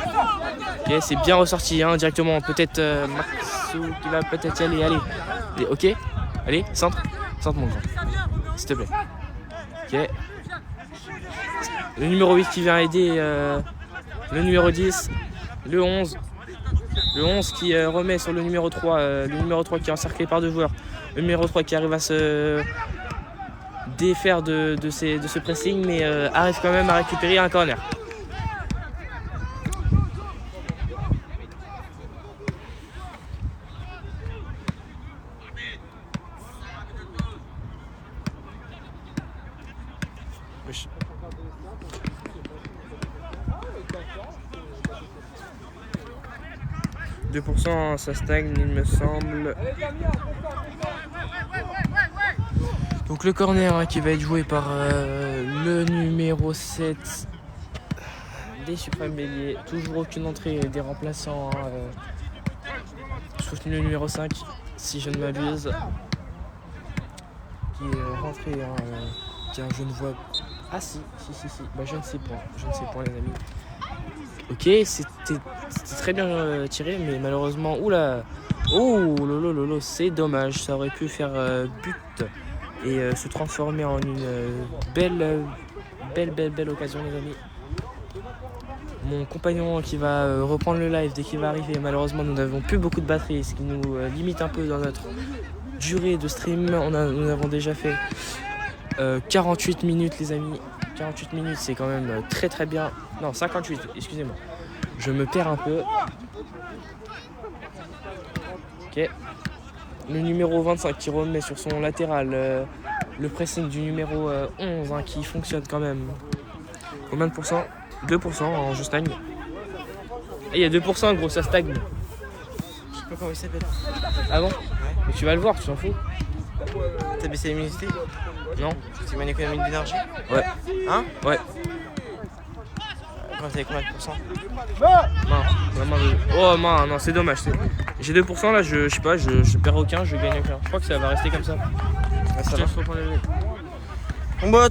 Ok, c'est bien ressorti directement. Peut-être Maxou qui va peut-être y aller. Allez. Ok. Allez, centre mon grand. S'il te plaît. Ok. Le numéro 8 qui vient aider le numéro 10. Le 11. Le 11 qui remet sur le numéro 3. Le numéro 3 qui est encerclé par 2 joueurs. Le numéro 3 qui arrive à se défaire de ce pressing, mais arrive quand même à récupérer un corner. Oui. 2%, ça stagne, il me semble. Donc le corner hein, qui va être joué par le numéro 7 des Suprêmes Béliers. Toujours aucune entrée des remplaçants. Sauf le numéro 5, si je ne m'abuse. Qui est rentré. Tiens, je ne vois. Ah si. Bah, je ne sais pas les amis. Ok, c'était très bien tiré, mais malheureusement, oula, oh lolo, c'est dommage, ça aurait pu faire but et se transformer en une belle occasion les amis. Mon compagnon qui va reprendre le live dès qu'il va arriver, malheureusement nous n'avons plus beaucoup de batterie, ce qui nous limite un peu dans notre durée de stream. Nous avons déjà fait 48 minutes les amis. 48 minutes, c'est quand même très bien. Non, 58, excusez-moi. Je me perds un peu. Ok. Le numéro 25 qui remet sur son latéral le pressing du numéro 11 hein, qui fonctionne quand même. Combien de pourcents? 2%, hein, je stagne. Et il y a 2% gros, ça stagne. Je sais pas comment il s'appelle. Ah bon? Ouais. Mais tu vas le voir, tu t'en fous. T'as baissé l'immunité? Non. C'est une économie d'énergie? Ouais. Hein? Ouais. Quand t'avais combien de pourcents? Non, c'est dommage. J'ai 2% là, je sais pas, je perds aucun, je gagne aucun. Je crois que ça va rester comme ça. Ouais, ça Tiens, va. je reprends le live. Bon bah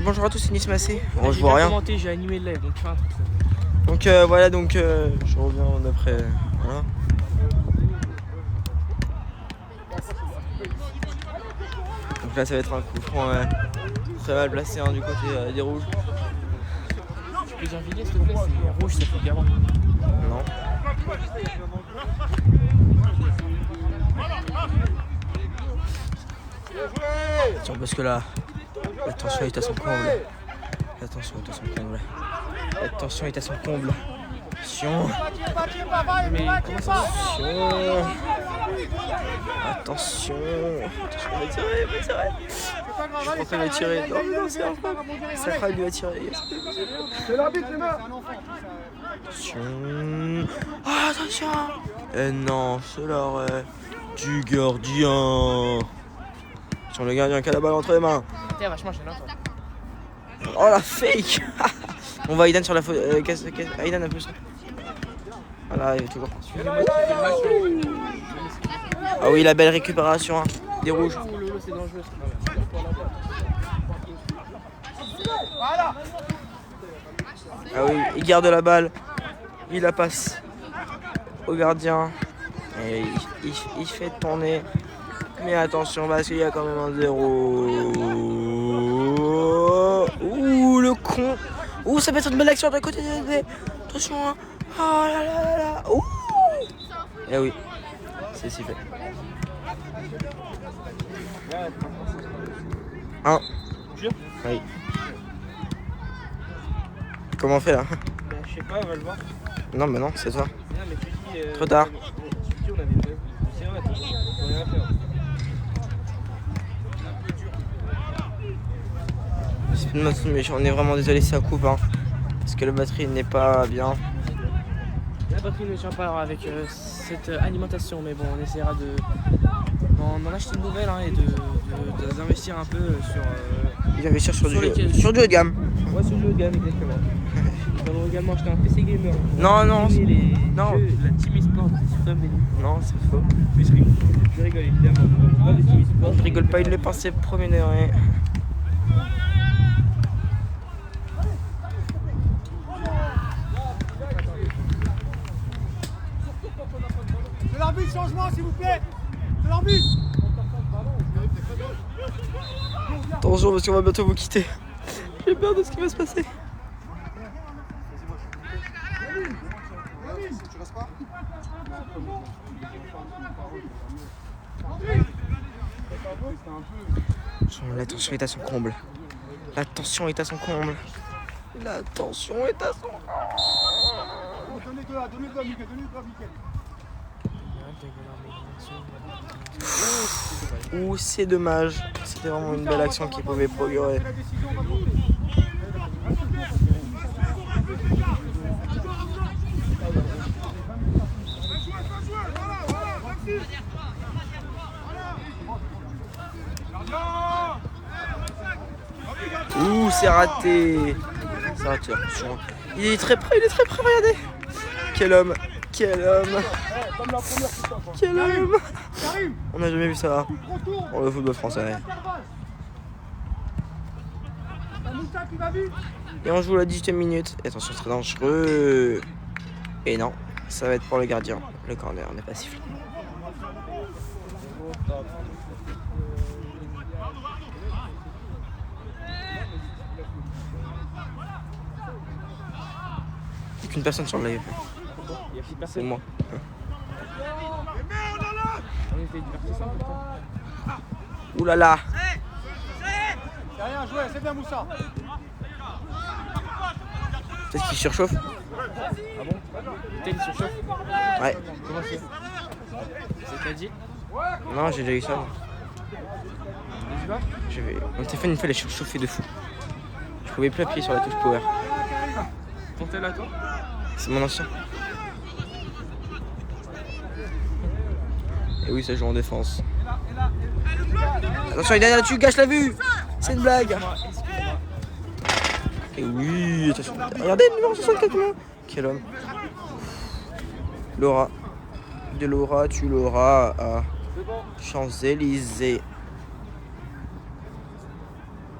bonjour à tous, c'est Nice Massé. Bon, je vois rien. J'ai animé le live, donc fais un truc. Donc voilà, donc je reviens d'après. Voilà. Donc là ça va être un coup franc très mal placé hein, du côté des rouges. Tu peux dire Villiers s'il te plaît, c'est rouge, ça fait gamin. Non. Tiens parce que là, la tension est à son comble. La tension est à son comble. La tension est à son comble. Attention. Mais comment ça? Attention. Attention, il va tirer. Je crois qu'il va tirer. Non, c'est un frappe. Safran lui a tiré. C'est l'arbitre, les mains. Attention. Oh, attention. Eh non, c'est l'arrêt du gardien. Sur le gardien qui a la balle entre les mains. T'es vachement gênant toi. Oh la fake. On va Aidan sur la faute. Aidan un peu ça. Voilà, il est toujours. Ah oui, la belle récupération hein, des rouges. C'est dangereux. Ah oui, il garde la balle. Il la passe au gardien. Et il fait tourner. Mais attention parce qu'il y a quand même un 0. Ouh, le con. Ouh, ça peut être une belle action de côté de attention. Hein. Oh là là là. Ouh. Eh oui, c'est si fait. 1. Oui. Comment on fait là? Bah, je sais pas, on va le voir. Non, mais non, c'est toi. Non, mais tu dis, Trop tard. Tu dis, on avait pas vu. C'est vrai, on a rien à faire. Mais on est vraiment désolé si ça coupe hein, parce que la batterie n'est pas bien. La batterie ne tient pas avec cette alimentation, mais bon, on essaiera d'en acheter une nouvelle hein, et d'investir un peu sur. D'investir sur du haut de gamme. Ouais, sur du haut de gamme, exactement. Nous allons également acheter un PC gamer. Non. Non. Non, la Team eSport, c'est pas béni. non, c'est faux. Je rigole évidemment. Pas de Team eSport. Je rigole pas, il est pensé premier degré. C'est l'arbitre, changement s'il vous plaît. C'est l'arbitre. Attention parce qu'on va bientôt vous quitter. J'ai peur de ce qui va se passer. La tension est à son comble. La tension est à son comble. La tension est à son Ouh, c'est dommage. C'était vraiment une belle action qui pouvait procurer. Ouh, c'est raté. C'est raté, attention. Il est très près, regardez. Quel homme. Quel homme. Quel homme. On n'a jamais vu ça pour le football français. Et on joue la 18e minute. Et attention, c'est très dangereux. Et non, ça va être pour le gardien. Le corner n'est pas sifflé. Il n'y a qu'une personne sur le live. C'est moi. Ouh là là. C'est rien joué, c'est bien Moussa. Peut-être qu'il surchauffe. Ah bon? Peut-être qu'il surchauffe? Ouais. Comment c'est? C'est qu'a dit? Non, j'ai déjà eu ça. Mon téléphone, une fois, il a surchauffé de fou. Je pouvais plus appuyer sur la touche power. Ton tel à toi? C'est mon ancien. Et oui, ça joue en défense. Attention, il est derrière, tu gâches la vue. C'est une blague. Et oui, attention. Regardez le numéro 64. Quel homme. Laura. De Laura, tu l'auras à Champs-Élysées.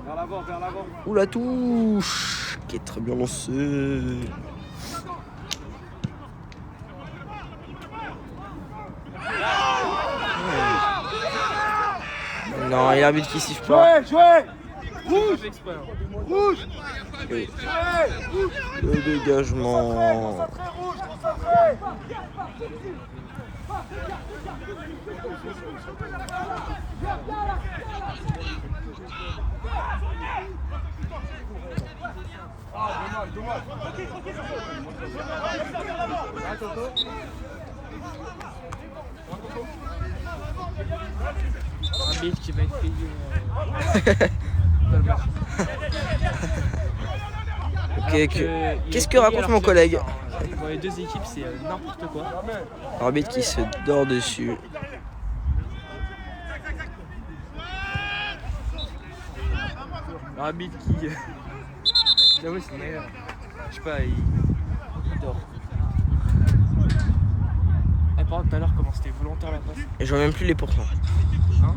Vers l'avant, vers l'avant. Ouh, la touche qui est très bien lancée. Non, il y a l'arbitre qui siffle pas. Jouez. Rouge. Rouge. Le dégagement. Rouge, concentré. Un bit qui va être payé. Qu'est-ce que raconte mon collègue? Dans les deux équipes, c'est n'importe quoi. Arbitre qui se dort dessus. L'arbitre qui. J'avoue, c'est meilleur. Je sais pas, il dort. Et par contre, tout à l'heure, comment c'était volontaire la passe? Et je vois même plus les pourcents. Hein?